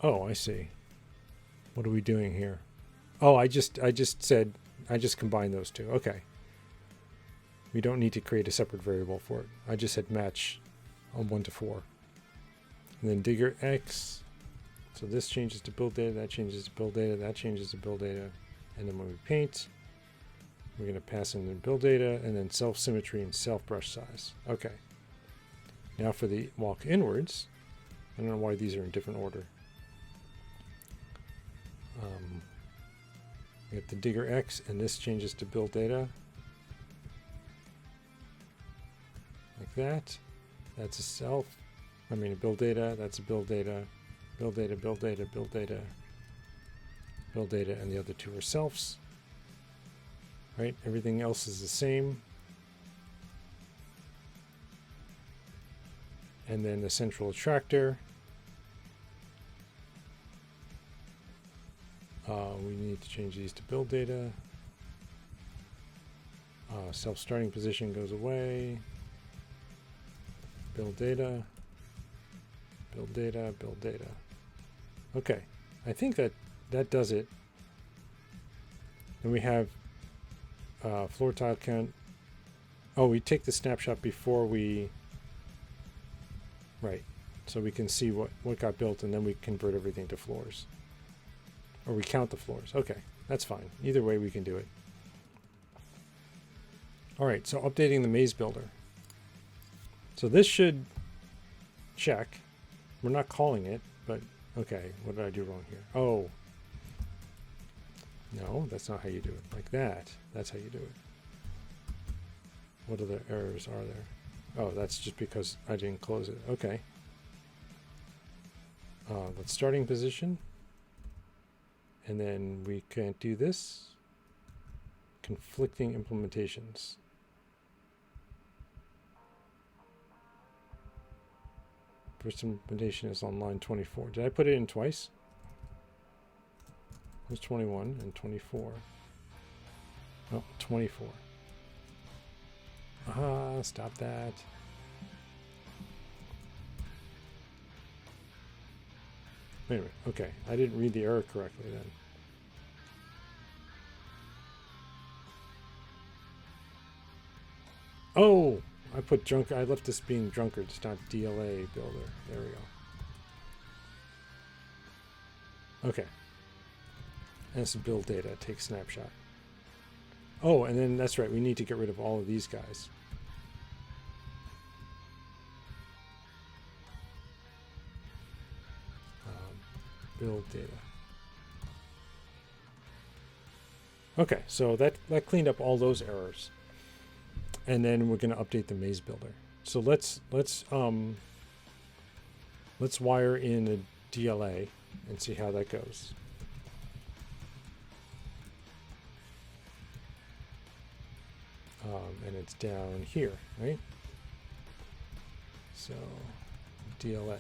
Oh, I see. What are we doing here? Oh, I just combined those two. Okay. We don't need to create a separate variable for it. I just said match on 1 to 4. And then digger X. So this changes to build data, that changes to build data, that changes to build data. And then when we paint, we're going to pass in the build data and then self symmetry and self brush size. Okay. Now for the walk inwards. I don't know why these are in different order. We have the digger X, and this changes to build data. Like that. That's a self. I mean, a build data. That's a build data. Build data, build data, build data. Build data, and the other two are selves. Right? Everything else is the same. And then the central attractor. We need to change these to build data. Self-starting position goes away. Build data. Build data, build data. Okay, I think that does it. Then we have floor tile count. Oh, we take the snapshot before we... Right, so we can see what got built, and then we convert everything to floors. Or we count the floors. Okay, that's fine. Either way we can do it. All right, so updating the maze builder. So this should check. We're not calling it, but okay, what did I do wrong here? Oh. No, that's not how you do it. Like that. That's how you do it. What other errors are there? Oh, that's just because I didn't close it. Okay. Let's starting position. And then we can't do this. Conflicting implementations. First implementation is on line 24. Did I put it in twice? It was 21 and 24. Oh, 24. Stop that. Anyway, okay. I didn't read the error correctly then. Oh, I put drunk. I left this being drunkards, not DLA builder. There we go. Okay. And it's build data. Take snapshot. Oh, and then that's right. We need to get rid of all of these guys. Build data. Okay, so that cleaned up all those errors. And then we're going to update the maze builder. So let's wire in a DLA and see how that goes. And it's down here, right? So DLA.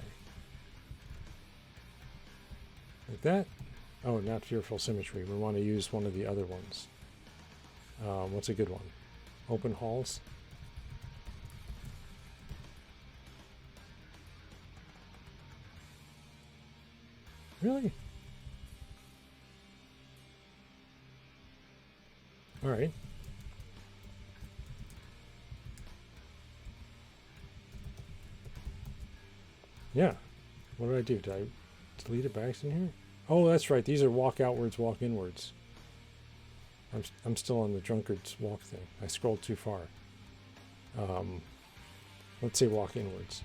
Like that. Oh, not fearful symmetry. We want to use one of the other ones. What's a good one? Open halls. Really? All right. Yeah. What did I do? Did I delete it by accident here? Oh, that's right. These are walk outwards, walk inwards. I'm still on the drunkard's walk thing. I scrolled too far. Let's say walk inwards.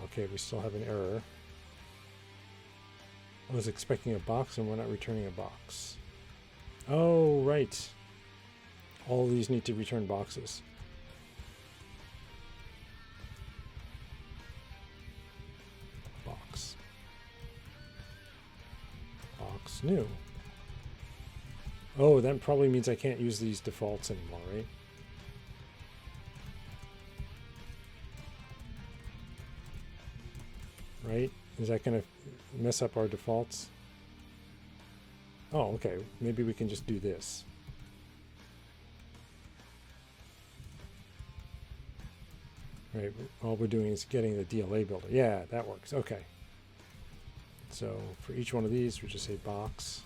Okay, we still have an error. I was expecting a box and we're not returning a box. Oh, right. All of these need to return boxes. Box. Box new. Oh, that probably means I can't use these defaults anymore, right? Right? Is that going to mess up our defaults? Oh, okay. Maybe we can just do this. Right, all we're doing is getting the DLA builder. Yeah, that works. Okay. So for each one of these, we just say box,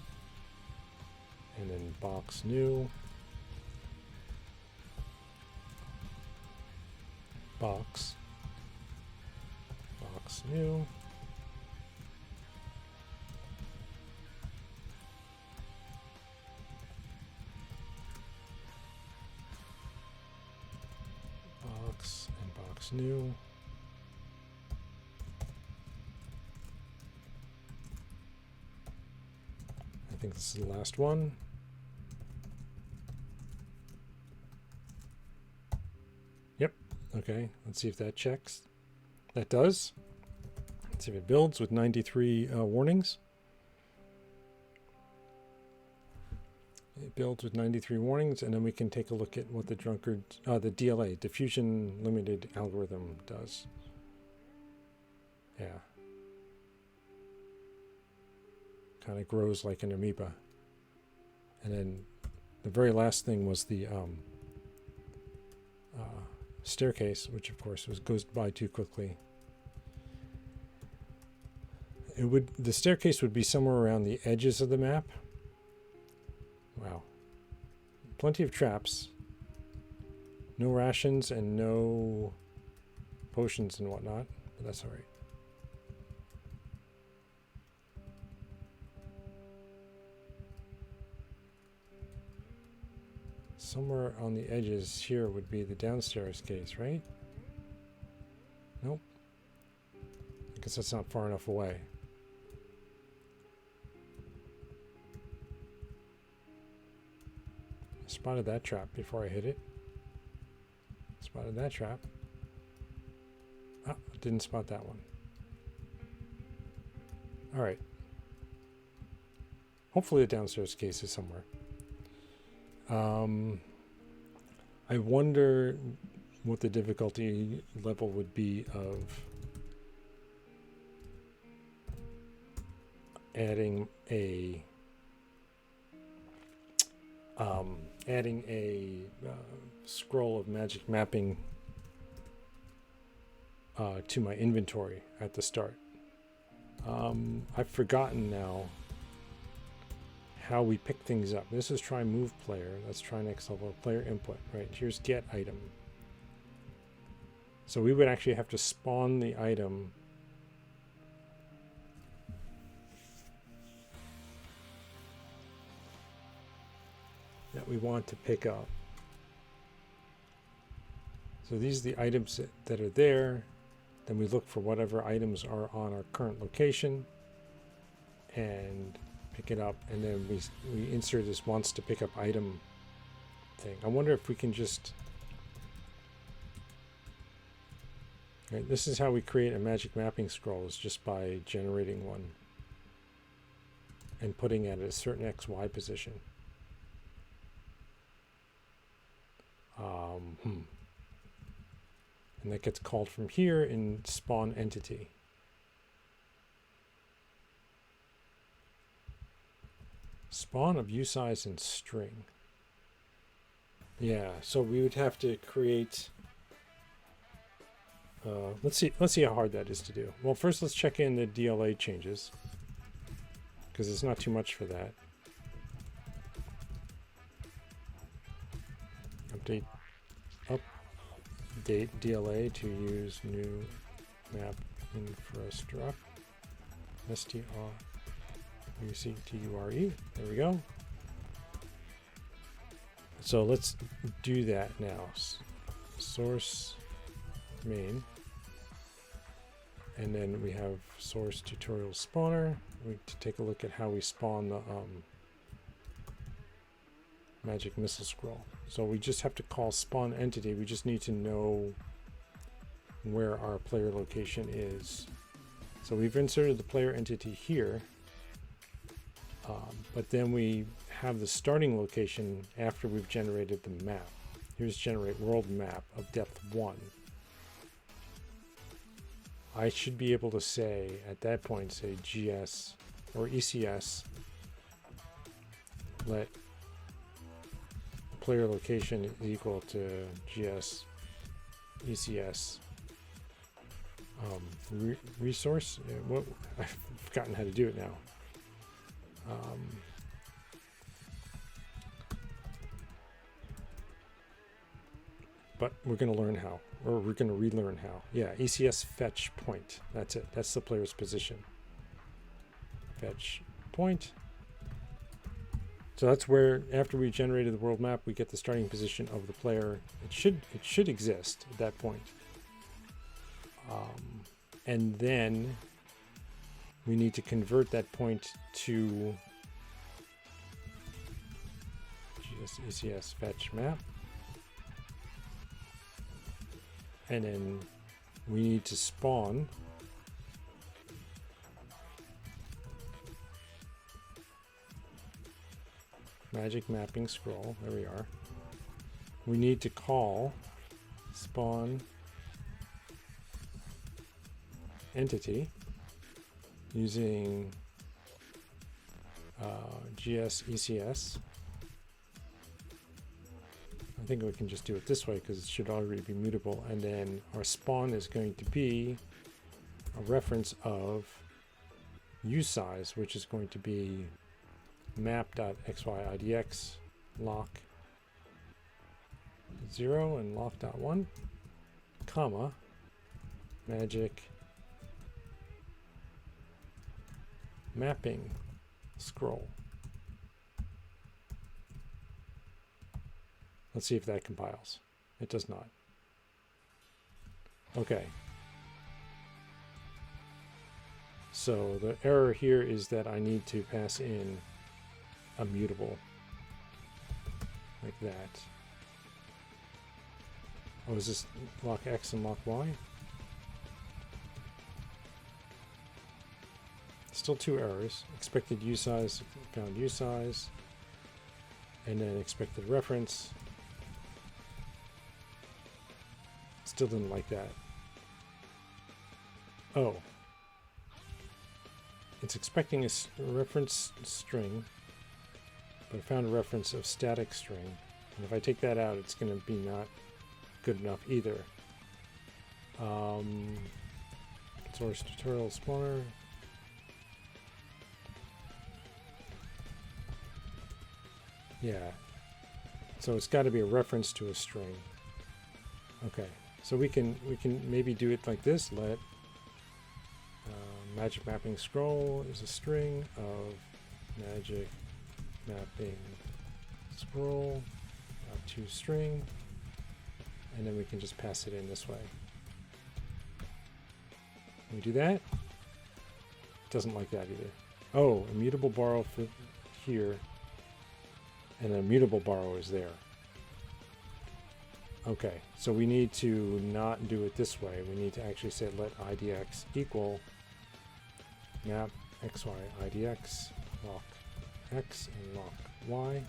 and then box new, box, box new, box, and box new. I think this is the last one. Yep. Okay. Let's see if that checks. That does. Let's see if it builds with 93 warnings. It builds with 93 warnings, and then we can take a look at what the drunkard, the DLA, diffusion limited algorithm, does. Yeah. Kind of grows like an amoeba. And then the very last thing was the staircase, which of course goes by too quickly. The staircase would be somewhere around the edges of the map. Wow. Plenty of traps. No rations and no potions and whatnot, but that's all right. Somewhere on the edges here would be the downstairs case, right? Nope. I guess that's not far enough away. I spotted that trap before I hit it. Spotted that trap. Ah, didn't spot that one. All right. Hopefully the downstairs case is somewhere. I wonder what the difficulty level would be of adding a scroll of magic mapping to my inventory at the start. I've forgotten now how we pick things up. This is try move player. Let's try next level player input. Right, here's get item. So we would actually have to spawn the item that we want to pick up. So these are the items that are there. Then we look for whatever items are on our current location and pick it up, and then we insert this wants to pick up item thing. I wonder if we can just... Right, this is how we create a magic mapping scroll, is just by generating one and putting it at a certain XY position. And that gets called from here in spawn entity. Spawn of usize and string. Yeah, so we would have to create. Let's see how hard that is to do. Well, first let's check in the DLA changes, because it's not too much for that. Update DLA to use new map infrastructure. STRUCTURE. There we go. So let's do that now. Source main. And then we have source tutorial spawner. We need to take a look at how we spawn the magic missile scroll. So we just have to call spawn entity. We just need to know where our player location is. So we've inserted the player entity here, but then we have the starting location after we've generated the map. Here's generate world map of depth 1. I should be able to say at that point, say GS or ECS, let player location is equal to GS ECS resource. What, I've forgotten how to do it now. But we're going to learn how, or we're going to relearn how. Yeah, ECS fetch point. That's it. That's the player's position. Fetch point. So that's where, after we generated the world map, we get the starting position of the player. It should exist at that point. And then we need to convert that point to ECS fetch map. And then we need to spawn magic mapping scroll. There we are. We need to call spawn entity using GS ECS. I think we can just do it this way because it should already be mutable. And then our spawn is going to be a reference of usize, which is going to be map.xyidx lock 0 and lock.1, comma, magic mapping scroll. Let's see if that compiles. It does not. Okay. So the error here is that I need to pass in a mutable like that. Oh, is this lock X and lock Y? Still two errors. Expected usize, found usize, and then expected reference. Still didn't like that. Oh. It's expecting a reference string, but I found a reference of static string. And if I take that out, it's going to be not good enough either. Source tutorial spawner. Yeah. So it's got to be a reference to a string. Okay. So we can maybe do it like this. Let magic mapping scroll is a string of magic mapping scroll to string, and then we can just pass it in this way. Can we do that? It doesn't like that either. Oh, immutable borrow for here, and a mutable borrow is there. Okay, so we need to not do it this way. We need to actually say let idx equal map xy idx lock x and lock y.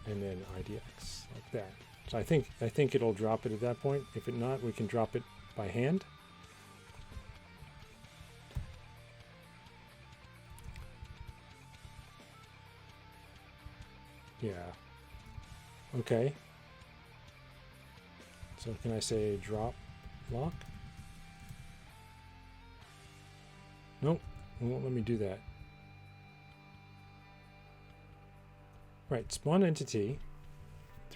and then IDX like that. So I think it'll drop it at that point. If it not, we can drop it by hand. Yeah. Okay. So can I say drop lock? Nope, it won't let me do that. Right, spawn entity.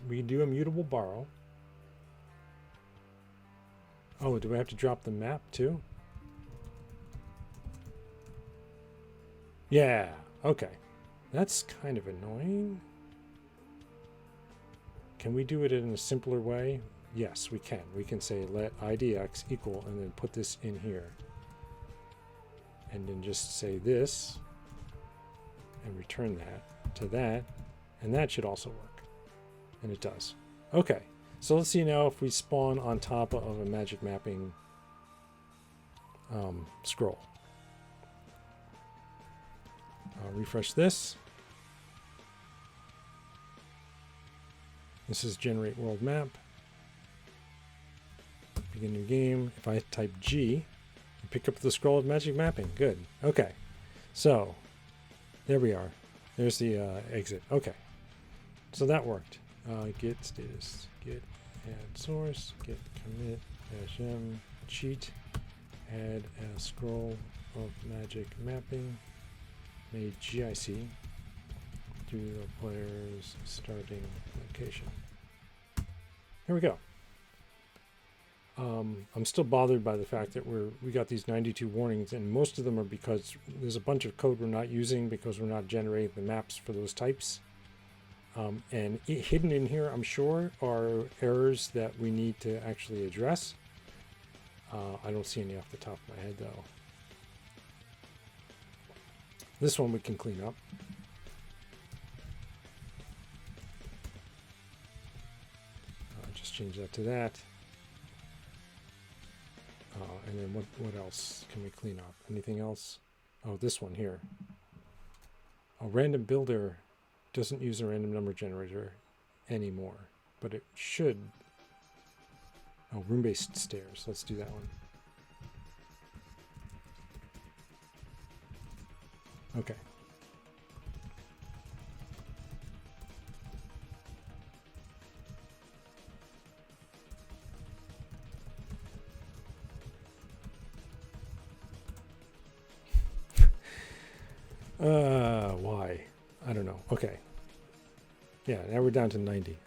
We do a mutable borrow. Oh, do I have to drop the map too? Yeah, okay. That's kind of annoying. Can we do it in a simpler way? Yes, we can. We can say let IDX equal and then put this in here. And then just say this and return that to that. And that should also work. And it does. Okay, so let's see now if we spawn on top of a magic mapping scroll. I'll refresh this. This is generate world map. Begin new game. If I type G, I pick up the scroll of magic mapping. Good. Okay. So there we are. There's the exit. Okay. So that worked. Git status, git add source, git commit -m cheat, add a scroll of magic mapping, made GIC to the player's starting location. Here we go. I'm still bothered by the fact that we got these 92 warnings, and most of them are because there's a bunch of code we're not using because we're not generating the maps for those types. And hidden in here, I'm sure, are errors that we need to actually address. I don't see any off the top of my head, though. This one we can clean up. Just change that to that. And then what else can we clean up? Anything else? Oh, this one here. A random builder doesn't use a random number generator anymore, but it should. Oh, room-based stairs. Let's do that one. Okay. Why? I don't know. Okay. Yeah, now we're down to 90.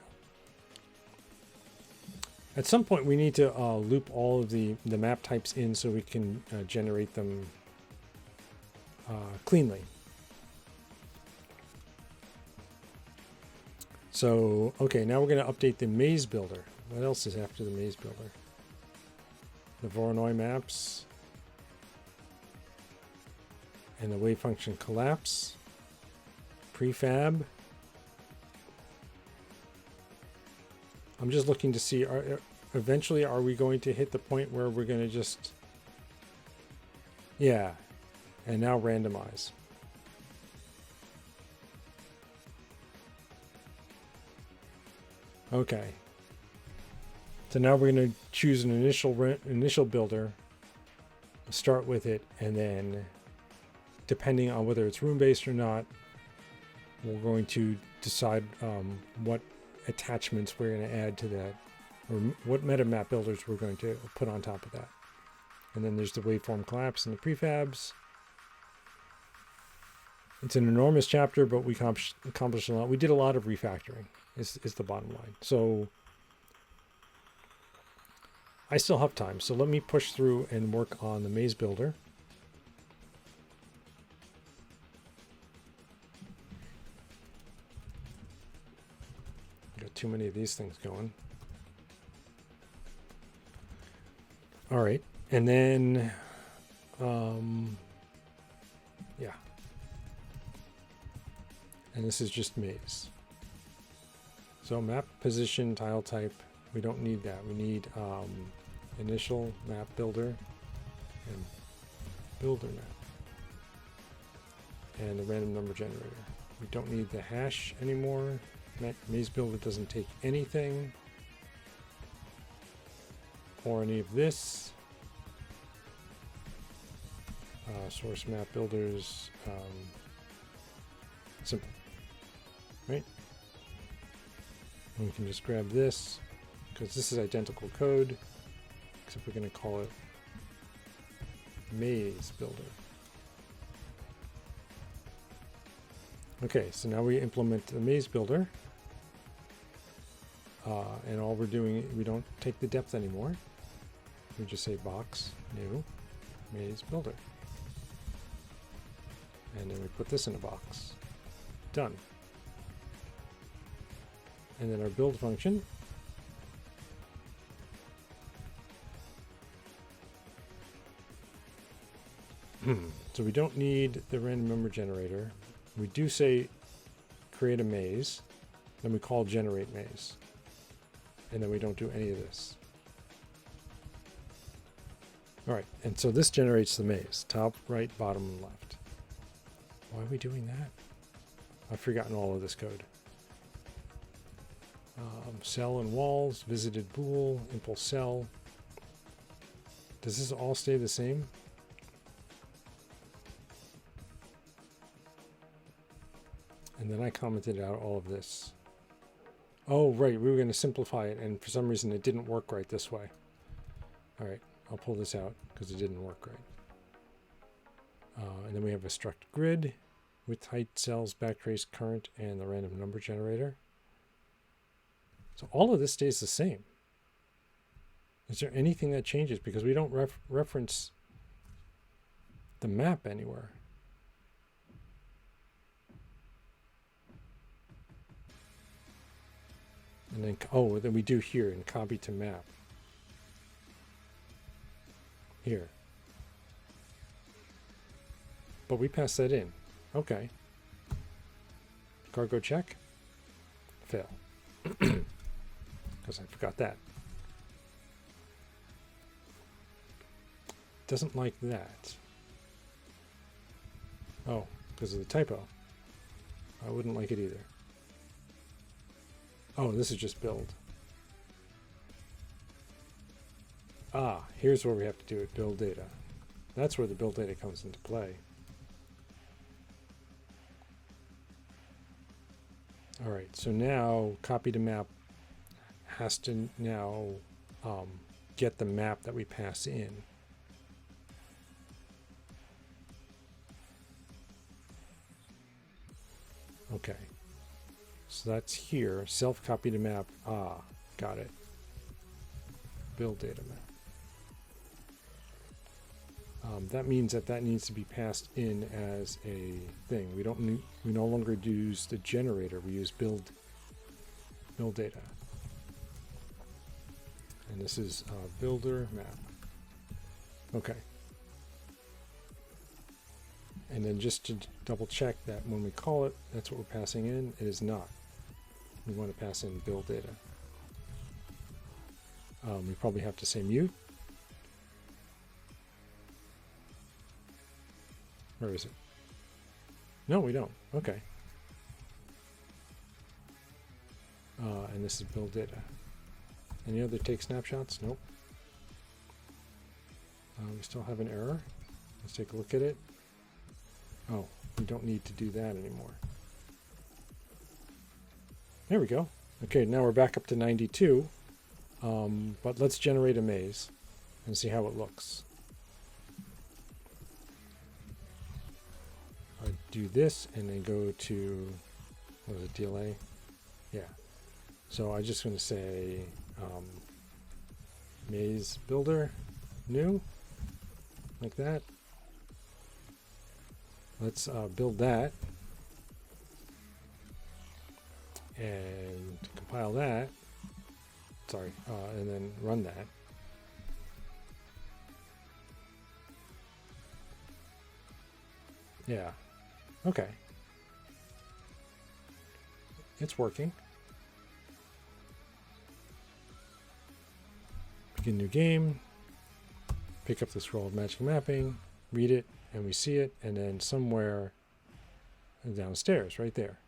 At some point, we need to loop all of the map types in so we can generate them cleanly. So, okay, now we're going to update the maze builder. What else is after the maze builder? The Voronoi maps. And the wave function collapse. Prefab. I'm just looking to see, eventually are we going to hit the point where we're going to just, yeah, and now randomize. Okay. So now we're going to choose an initial builder, start with it, and then depending on whether it's room-based or not, we're going to decide what attachments we're going to add to that, or what meta map builders we're going to put on top of that. And then there's the waveform collapse and the prefabs. It's an enormous chapter, but we accomplished a lot. We did a lot of refactoring is the bottom line. So I still have time. So let me push through and work on the maze builder. Got too many of these things going. All right. And then, yeah. And this is just maze. So map position, tile type, we don't need that. We need initial map builder and builder map. And the random number generator. We don't need the hash anymore. Maze Builder doesn't take anything or any of this. Source map builders, simple, right? And we can just grab this because this is identical code, except we're going to call it Maze Builder. Okay, so now we implement the Maze Builder, and all we're doing, we don't take the depth anymore. We just say box new Maze Builder. And then we put this in a box. Done. And then our build function. So we don't need the random number generator. We do say create a maze. Then we call generate maze. And then we don't do any of this. All right, and so this generates the maze. Top, right, bottom, and left. Why are we doing that? I've forgotten all of this code. Cell and walls, visited bool, impulse cell. Does this all stay the same? And then I commented out all of this. Oh, right, we were going to simplify it, and for some reason it didn't work right this way. All right, I'll pull this out because it didn't work right. And then we have a struct grid with height, cells, backtrace, current, and the random number generator. So all of this stays the same. Is there anything that changes? Because we don't reference the map anywhere. And then, oh, then we do here in copy to map. Here. But we pass that in. Okay. Cargo check. Fail. Because I forgot that. Doesn't like that. Oh, because of the typo. I wouldn't like it either. Oh, this is just build. Ah, here's where we have to do it. Build data. That's where the build data comes into play. All right, so now copy to map has to now get the map that we pass in. Okay, so that's here. Self copy to map. Ah, got it. Build data map. That means that needs to be passed in as a thing. We no longer use the generator. We use build data. And this is builder map. Okay. And then just to double check that when we call it, that's what we're passing in. It is not. We want to pass in build data. We probably have to say mute. Where is it? No, we don't. Okay. And this is build data. Any other take snapshots? Nope. We still have an error. Let's take a look at it. Oh, we don't need to do that anymore. There we go. Okay, now we're back up to 92. But let's generate a maze and see how it looks. I do this and then go to, what is it, DLA? Yeah. So I'm just going to say maze builder new, like that. Let's build that and compile that. Sorry, and then run that. Yeah. Okay. It's working. Begin new game. Pick up the scroll of magic mapping. Read it, and we see it, and then somewhere downstairs, right there.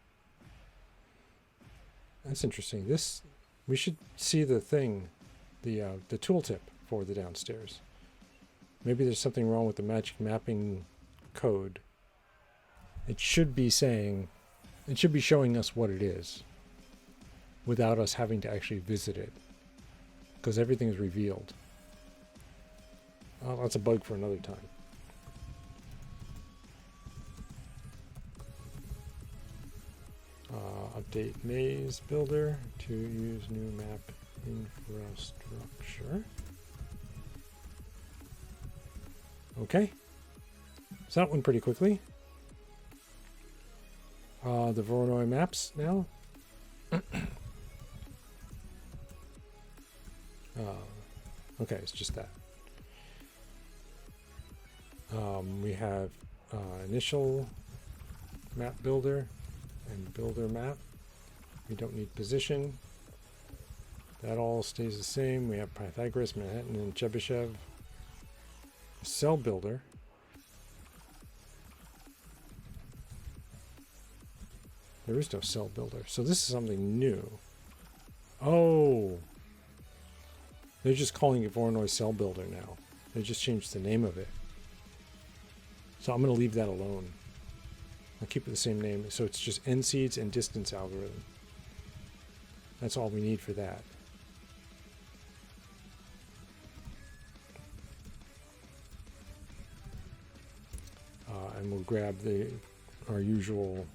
That's interesting. This, we should see the thing, the tooltip for the downstairs. Maybe there's something wrong with the magic mapping code. It should be saying, it should be showing us what it is without us having to actually visit it, because everything is revealed. Oh, that's a bug for another time. Update maze builder to use new map infrastructure. Okay, so that went pretty quickly. The Voronoi maps now. Okay, it's just that. We have initial map builder and builder map. We don't need position. That all stays the same. We have Pythagoras, Manhattan, and Chebyshev. Cell builder. There is no cell builder. So this is something new. Oh. They're just calling it Voronoi cell builder now. They just changed the name of it. So I'm going to leave that alone. I'll keep it the same name. So it's just NSeeds and distance algorithm. That's all we need for that. And we'll grab our usual.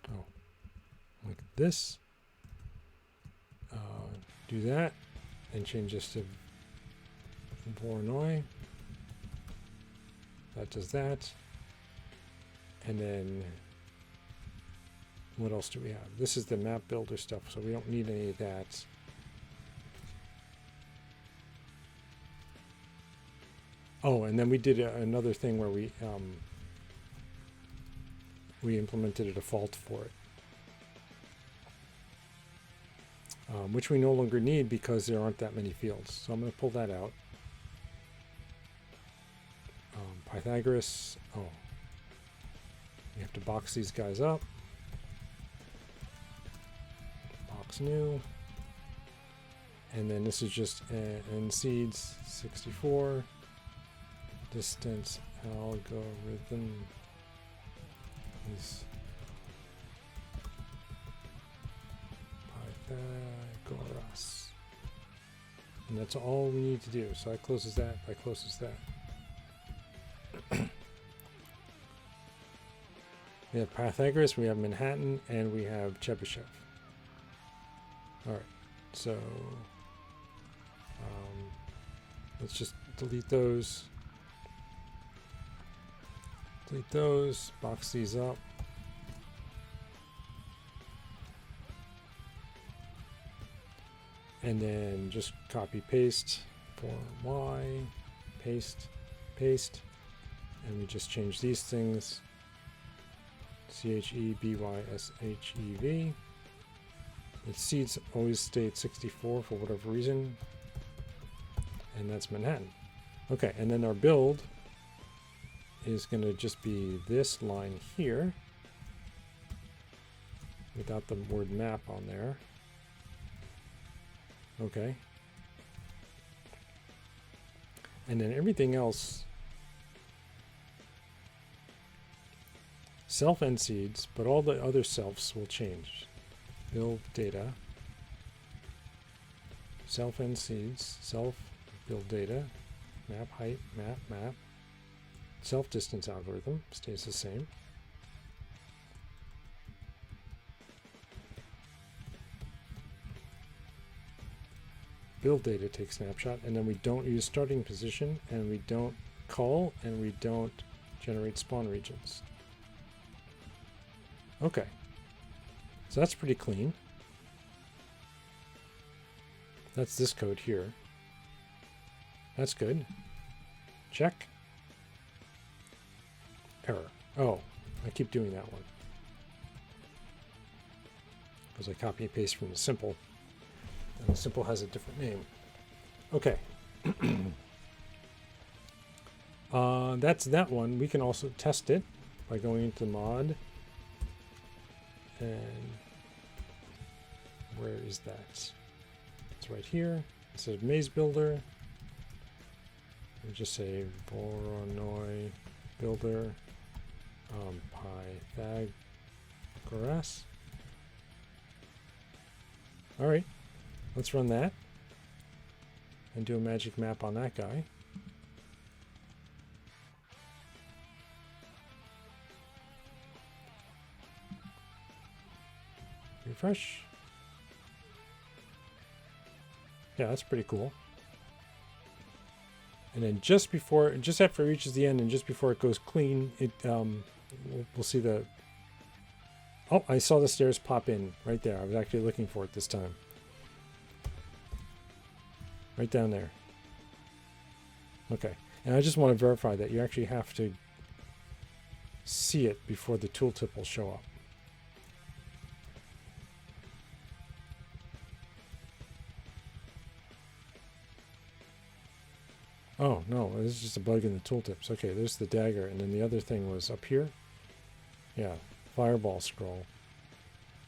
Oh, like this. Do that and change this to Voronoi. That does that. And then what else do we have? This is the map builder stuff, so we don't need any of that. Oh, and then we did another thing where we implemented a default for it, which we no longer need because there aren't that many fields. So I'm going to pull that out. Pythagoras. Oh, we have to box these guys up. Box new. And then this is just NSeeds 64. Distance algorithm is Pythagoras. And that's all we need to do. So that closes that, that closes that. We have Pythagoras, we have Manhattan, and we have Chebyshev. All right, so let's just delete those. Delete those, box these up. And then just copy paste for Y, paste, paste. And we just change these things. CHEBYSHEV. Its seeds always stay at 64 for whatever reason. And that's Manhattan. Okay, and then our build is going to just be this line here without the word map on there. Okay. And then everything else, self NSeeds, but all the other selves will change. Build data, self NSeeds, self build data, map height, map, map. Self distance algorithm stays the same. Build data takes snapshot, and then we don't use starting position, and we don't call, and we don't generate spawn regions. Okay, so that's pretty clean. That's this code here. That's good. Check. Error. Oh, I keep doing that one because I copy and paste from the simple, and the simple has a different name. Okay. That's that one. We can also test it by going into mod And where is that? It's right here. It says maze builder. We just say Voronoi builder Pythagoras. All right, let's run that and do a magic map on that guy. Refresh. Yeah, that's pretty cool. And then just after it reaches the end and just before it goes clean, it we'll see the. Oh, I saw the stairs pop in right there. I was actually looking for it this time. Right down there. Okay, and I just want to verify that you actually have to see it before the tooltip will show up. Oh, no, this is just a bug in the tooltips. Okay, there's the dagger, and then the other thing was up here. Yeah, fireball scroll.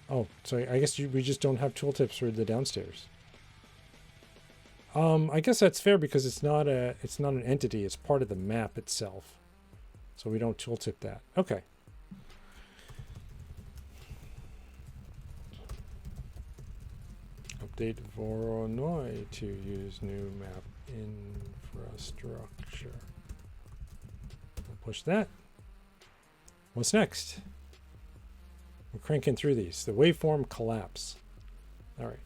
Oh, so I guess we just don't have tooltips for the downstairs. I guess that's fair because it's not an entity, it's part of the map itself. So we don't tooltip that. Okay. Update Voronoi to use new map infrastructure. We'll push that. What's next? We're cranking through these. The waveform collapse. All right.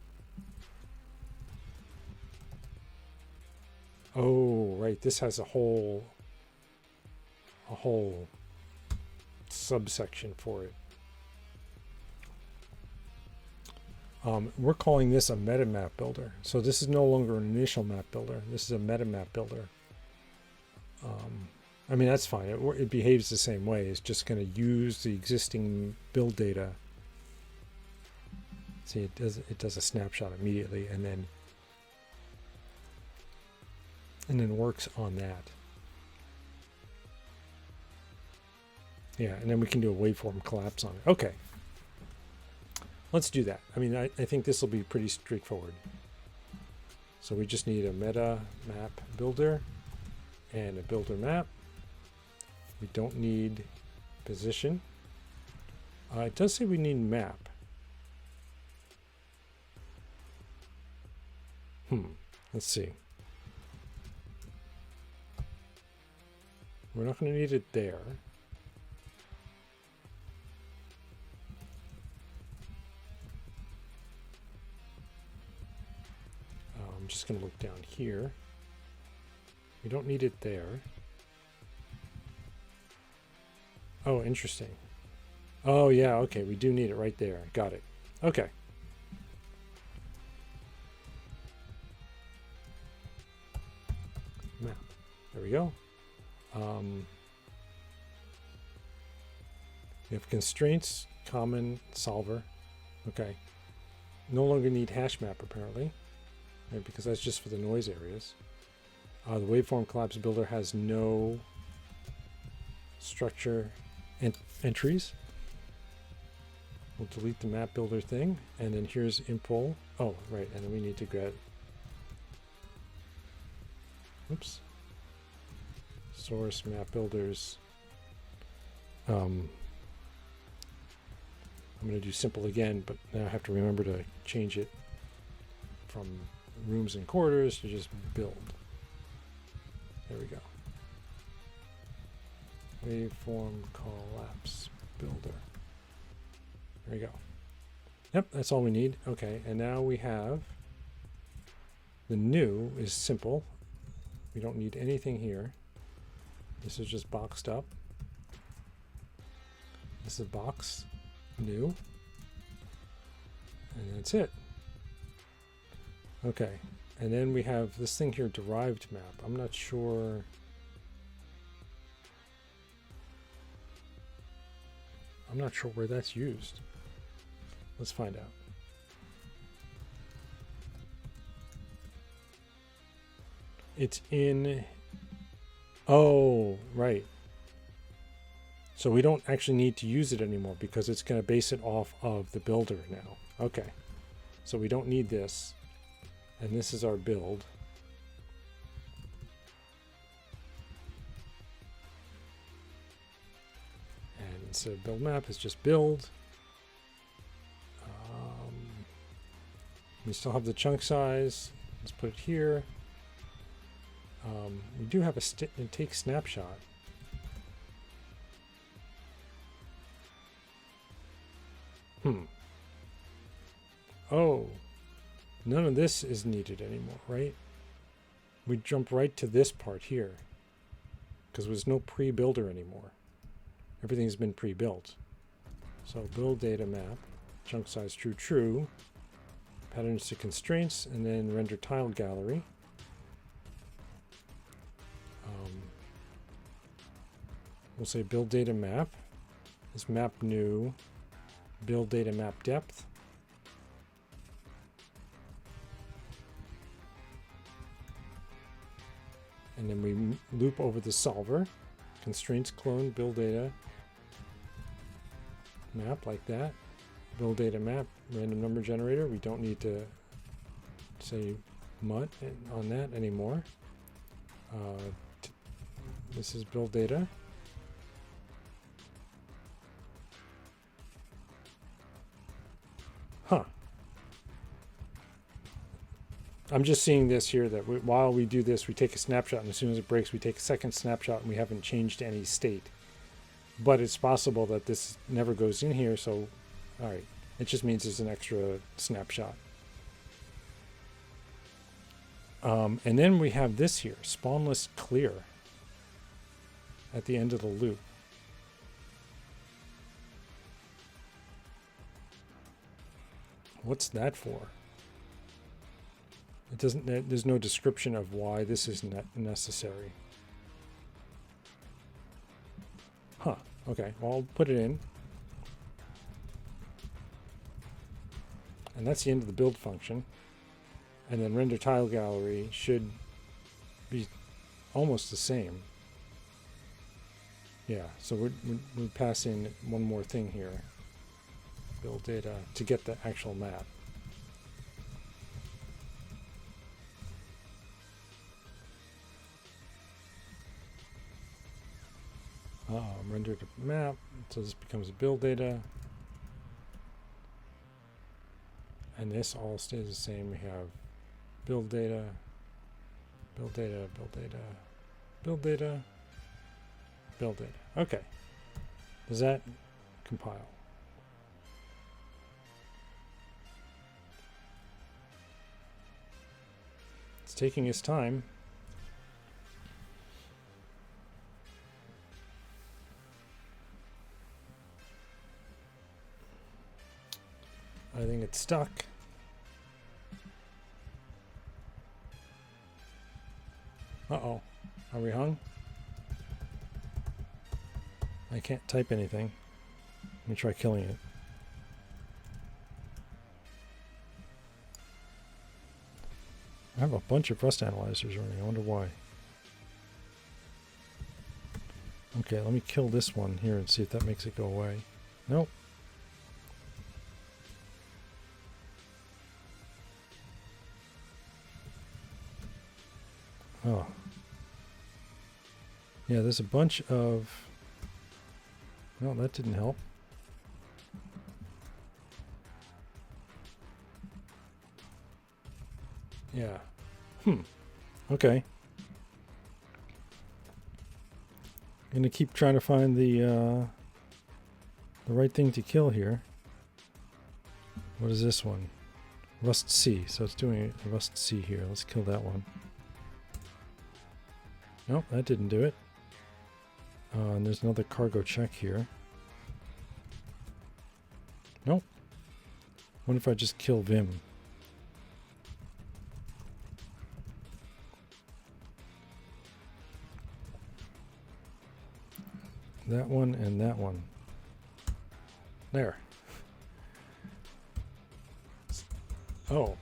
Oh, right. This has a whole subsection for it. We're calling this a meta map builder. So this is no longer an initial map builder. This is a meta map builder. I mean, that's fine. It behaves the same way. It's just going to use the existing build data. See, it does a snapshot immediately, and then works on that. Yeah, and then we can do a waveform collapse on it. Okay. Let's do that. I mean, I think this will be pretty straightforward. So we just need a meta map builder and a builder map. We don't need position. It does say we need map. Let's see. We're not going to need it there. I'm just going to look down here. We don't need it there. Oh, interesting. Oh, yeah, okay, we do need it right there. Got it. Okay. Map. There we go. We have constraints, common, solver. Okay. No longer need hash map, apparently, right, because that's just for the noise areas. The waveform collapse builder has no structure entries. We'll delete the map builder thing, and then here's impl. Oh, right, and then we need to get, oops, source map builders. I'm going to do simple again, but now I have to remember to change it from rooms and corridors to just build. There we go. Waveform collapse builder. There we go. Yep, that's all we need. Okay, and now we have the new is simple. We don't need anything here. This is just boxed up. This is box new. And that's it. Okay, and then we have this thing here, derived map. I'm not sure. I'm not sure where that's used. Let's find out. It's in, oh, right. So we don't actually need to use it anymore because it's going to base it off of the builder now. Okay. So we don't need this. And this is our build. And instead of build map, it's just build. We still have the chunk size. Let's put it here. We do have a take snapshot. Oh, none of this is needed anymore, right? We jump right to this part here because there's no pre-builder anymore. Everything's been pre-built. So build data map, chunk size true, true, patterns to constraints, and then render tile gallery. We'll say build data map is map new, build data map depth. And then we loop over the solver, constraints clone, build data map like that. Build data map, random number generator. We don't need to say mut on that anymore. This is build data. Huh. I'm just seeing this here that while we do this, we take a snapshot, and as soon as it breaks, we take a second snapshot, and we haven't changed any state. But it's possible that this never goes in here, so all right. It just means it's an extra snapshot. And then we have this here, spawnless clear at the end of the loop. What's that for? It doesn't. There's no description of why this is necessary. Huh. Okay. Well, I'll put it in. And that's the end of the build function. And then render tile gallery should be almost the same. Yeah. So we pass in one more thing here. Build data to get the actual map. Render to map, so this becomes a build data. And this all stays the same. We have build data, build data, build data, build data, build data. Okay. Does that compile? It's taking its time. I think it's stuck. Uh-oh. Are we hung? I can't type anything. Let me try killing it. I have a bunch of rust analyzers running. I wonder why. Okay, let me kill this one here and see if that makes it go away. Nope. Oh. Yeah, there's a bunch of... No, that didn't help. Yeah. Okay. I'm gonna keep trying to find the right thing to kill here. What is this one? Rust C. So it's doing a Rust C here. Let's kill that one. Nope, that didn't do it. And there's another cargo check here. Nope. What if I just kill Vim? That one and that one. There. Oh,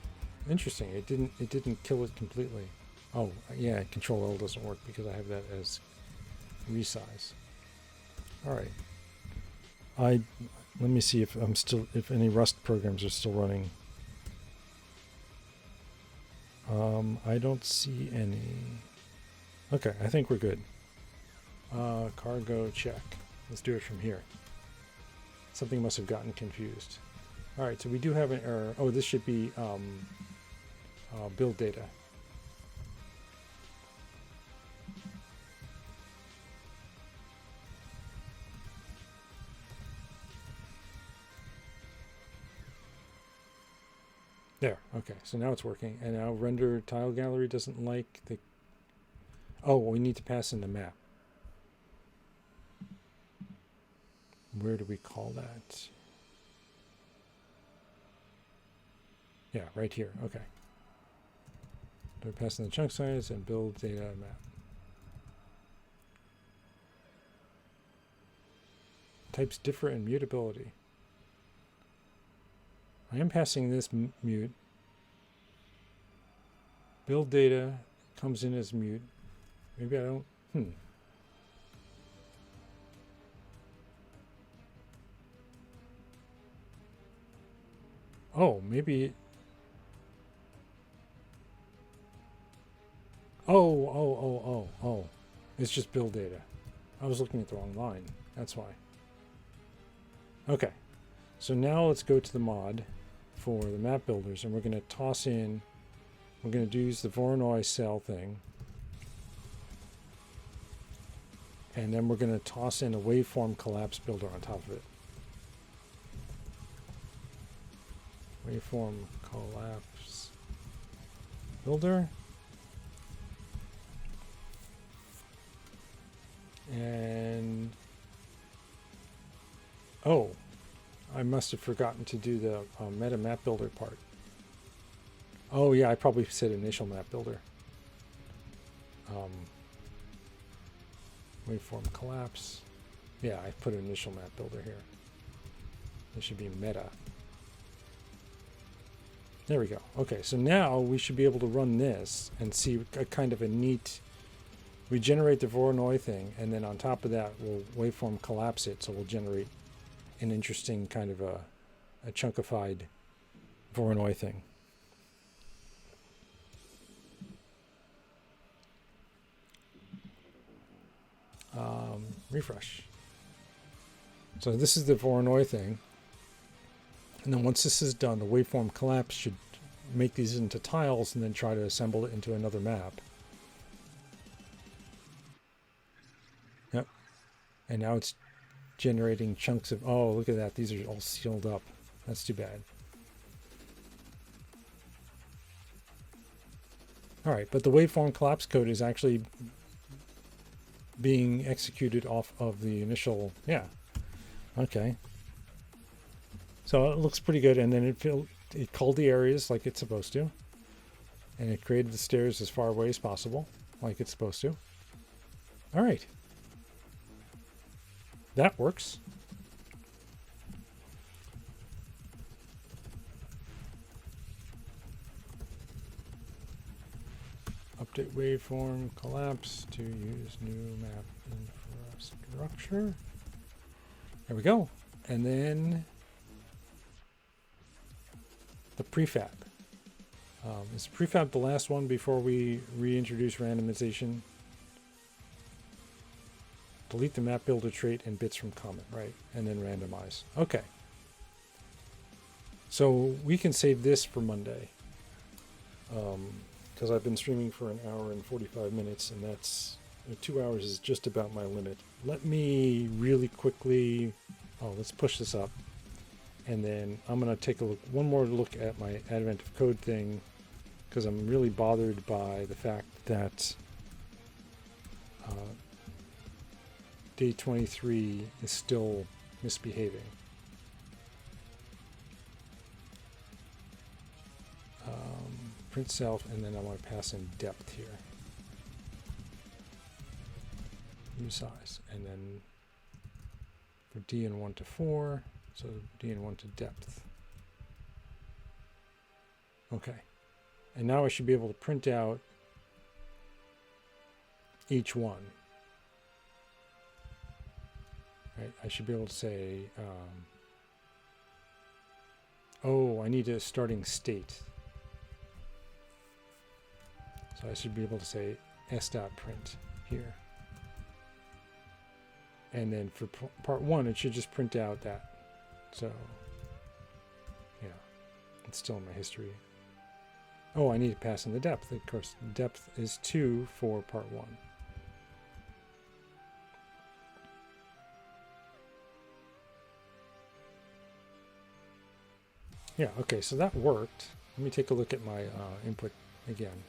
interesting. It didn't kill it completely. Oh, yeah, Control L doesn't work because I have that as resize. All right. Let me see if if any Rust programs are still running. I don't see any. Okay, I think we're good. Cargo check. Let's do it from here. Something must have gotten confused. All right, so we do have an error. Oh, this should be build data. There, okay, so now it's working. And now render tile gallery doesn't like the... Oh, we need to pass in the map. Where do we call that? Yeah, right here, okay. Do we pass in the chunk size and build data map? Types differ in mutability. I am passing this mute. Build data comes in as mute. Maybe I don't. Oh, maybe. Oh. It's just build data. I was looking at the wrong line. That's why. Okay. So now let's go to the mod for the map builders, and we're going to toss in, we're going to use the Voronoi cell thing, and then we're going to toss in a waveform collapse builder on top of it. Waveform collapse builder. And oh, I must have forgotten to do the meta map builder part. Oh yeah, I probably said initial map builder. Waveform collapse. Yeah, I put initial map builder here. It should be meta. There we go. Okay, so now we should be able to run this and see a kind of a neat... We generate the Voronoi thing, and then on top of that, we'll waveform collapse it, so we'll generate an interesting kind of a chunkified Voronoi thing. Refresh. So this is the Voronoi thing. And then once this is done, the waveform collapse should make these into tiles and then try to assemble it into another map. Yep. And now it's generating chunks of... Oh, look at that. These are all sealed up. That's too bad. All right, but the waveform collapse code is actually being executed off of the initial... Yeah. Okay. So it looks pretty good, and then it called the areas like it's supposed to, and it created the stairs as far away as possible, like it's supposed to. All right. That works. Update waveform collapse to use new map infrastructure. There we go. And then the prefab. Is prefab the last one before we reintroduce randomization? Delete the map builder trait and bits from comment, right? And then randomize. Okay. So we can save this for Monday. Because I've been streaming for an hour and 45 minutes, and that's 2 hours is just about my limit. Let me really quickly, let's push this up. And then I'm going to take one more look at my Advent of Code thing, because I'm really bothered by the fact that day 23 is still misbehaving. Print self, and then I want to pass in depth here. New size, and then for D and 1 to 4, so D and 1 to depth. Okay, and now I should be able to print out each one. right? I should be able to say, oh, I need a starting state. So I should be able to say s.print here. And then for part 1, it should just print out that. So, yeah, it's still in my history. Oh, I need to pass in the depth. Of course, depth is 2 for part 1. Yeah, okay, so that worked. Let me take a look at my input again.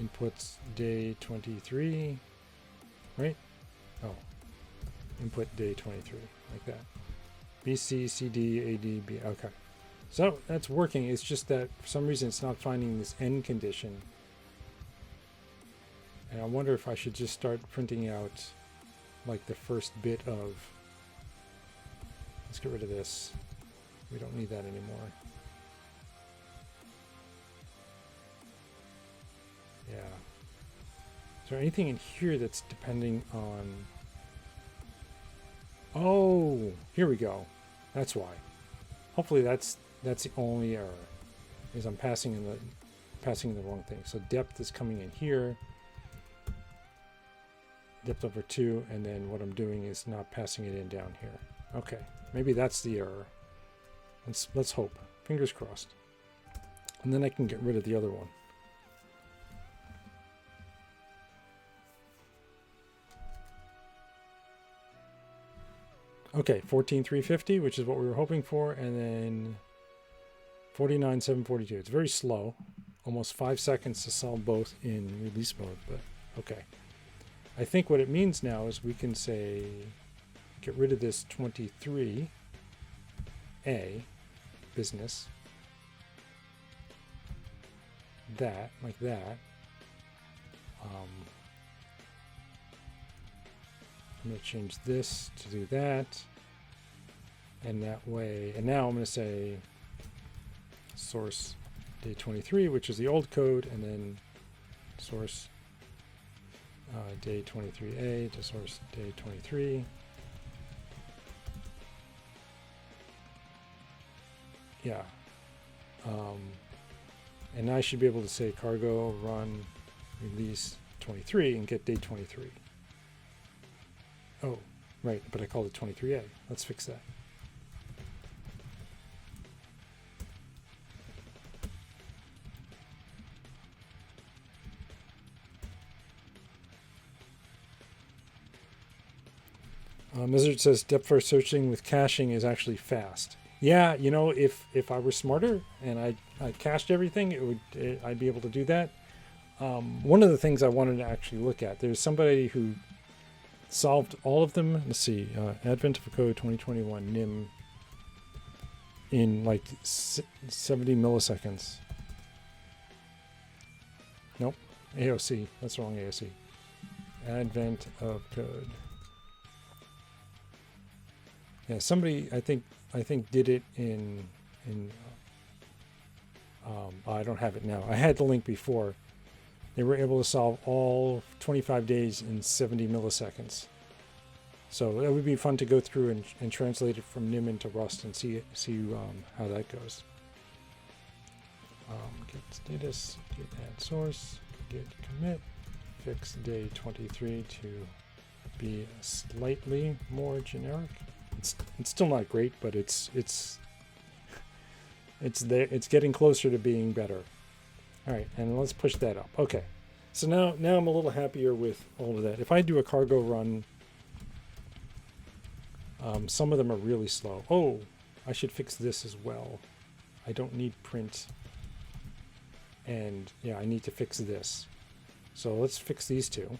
Inputs day 23, right? Oh, input day 23, like that. BC, CD, AD, B, okay. So that's working. It's just that for some reason it's not finding this end condition. And I wonder if I should just start printing out like the first bit of, let's get rid of this. We don't need that anymore. Yeah. Is there anything in here that's depending on, oh, here we go. That's why. Hopefully that's the only error, is I'm passing in the wrong thing. So depth is coming in here, depth over 2, and then what I'm doing is not passing it in down here. Okay, maybe that's the error. Let's hope. Fingers crossed. And then I can get rid of the other one. Okay, 14,350, which is what we were hoping for, and then 49,742. It's very slow, almost 5 seconds to solve both in release mode, but okay. I think what it means now is we can say, get rid of this 23A business, that, like that. I'm going to change this to do that, and that way, and now I'm going to say source day 23, which is the old code, and then source day 23A to source day 23. Yeah. And now I should be able to say cargo run release 23 and get day 23. Oh, right, but I called it 23A. Let's fix that. Mizzard says depth first searching with caching is actually fast. Yeah, you know, if I were smarter and I cached everything, I'd be able to do that. One of the things I wanted to actually look at, there's somebody who solved all of them. Let's see, Advent of Code 2021 NIM in like 70 milliseconds. Nope, AOC. That's wrong, AOC. Advent of Code. Yeah, somebody I think did it in I don't have it now. I had the link before. They were able to solve all 25 days in 70 milliseconds. So that would be fun to go through and translate it from NIM into Rust and see how that goes. Git status, git add source, git commit, fix day 23 to be slightly more generic. It's still not great, but it's there. It's getting closer to being better. All right, and let's push that up. Okay, so now I'm a little happier with all of that. If I do a cargo run, some of them are really slow. Oh, I should fix this as well. I don't need print, and yeah, I need to fix this. So let's fix these two.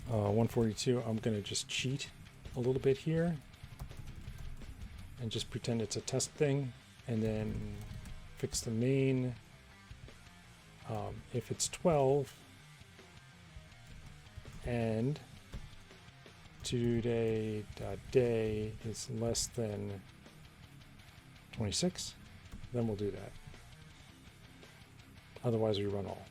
142, I'm going to just cheat a little bit here and just pretend it's a test thing, and then fix the main. If it's 12 and today day is less than 26, then we'll do that. Otherwise we run all.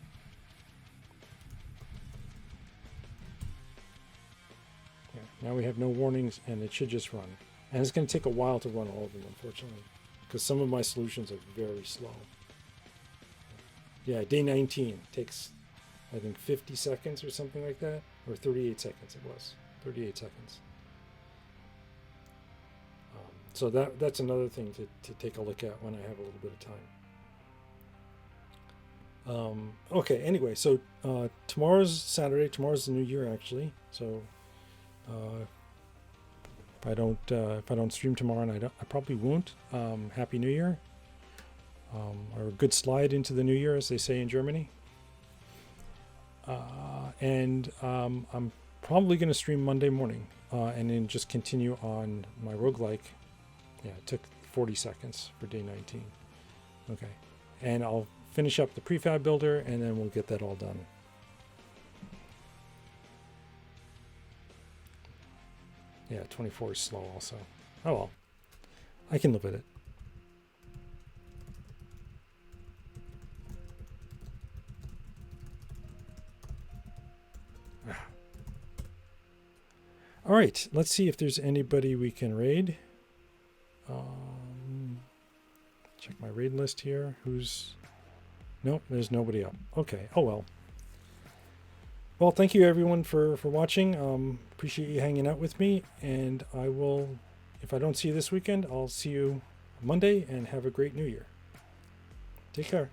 Now we have no warnings, and it should just run. And it's going to take a while to run all of them, unfortunately, because some of my solutions are very slow. Yeah, day 19 takes, I think, 50 seconds or something like that, or 38 seconds it was. 38 seconds. So that's another thing to take a look at when I have a little bit of time. Okay, anyway, so tomorrow's Saturday. Tomorrow's the new year, actually. So if I don't stream tomorrow, and I probably won't. Happy New Year, or a good slide into the new year, as they say in Germany. And I'm probably going to stream Monday morning, and then just continue on my roguelike. Yeah, it took 40 seconds for day 19. Okay, and I'll finish up the prefab builder, and then we'll get that all done. Yeah, 24 is slow also. Oh well, I can live with it. All right, let's see if there's anybody we can raid. Check my raid list here. Nope, there's nobody up. Okay, oh well. Well, thank you everyone for watching. Appreciate you hanging out with me, and I will, if I don't see you this weekend, I'll see you Monday, and have a great new year. Take care.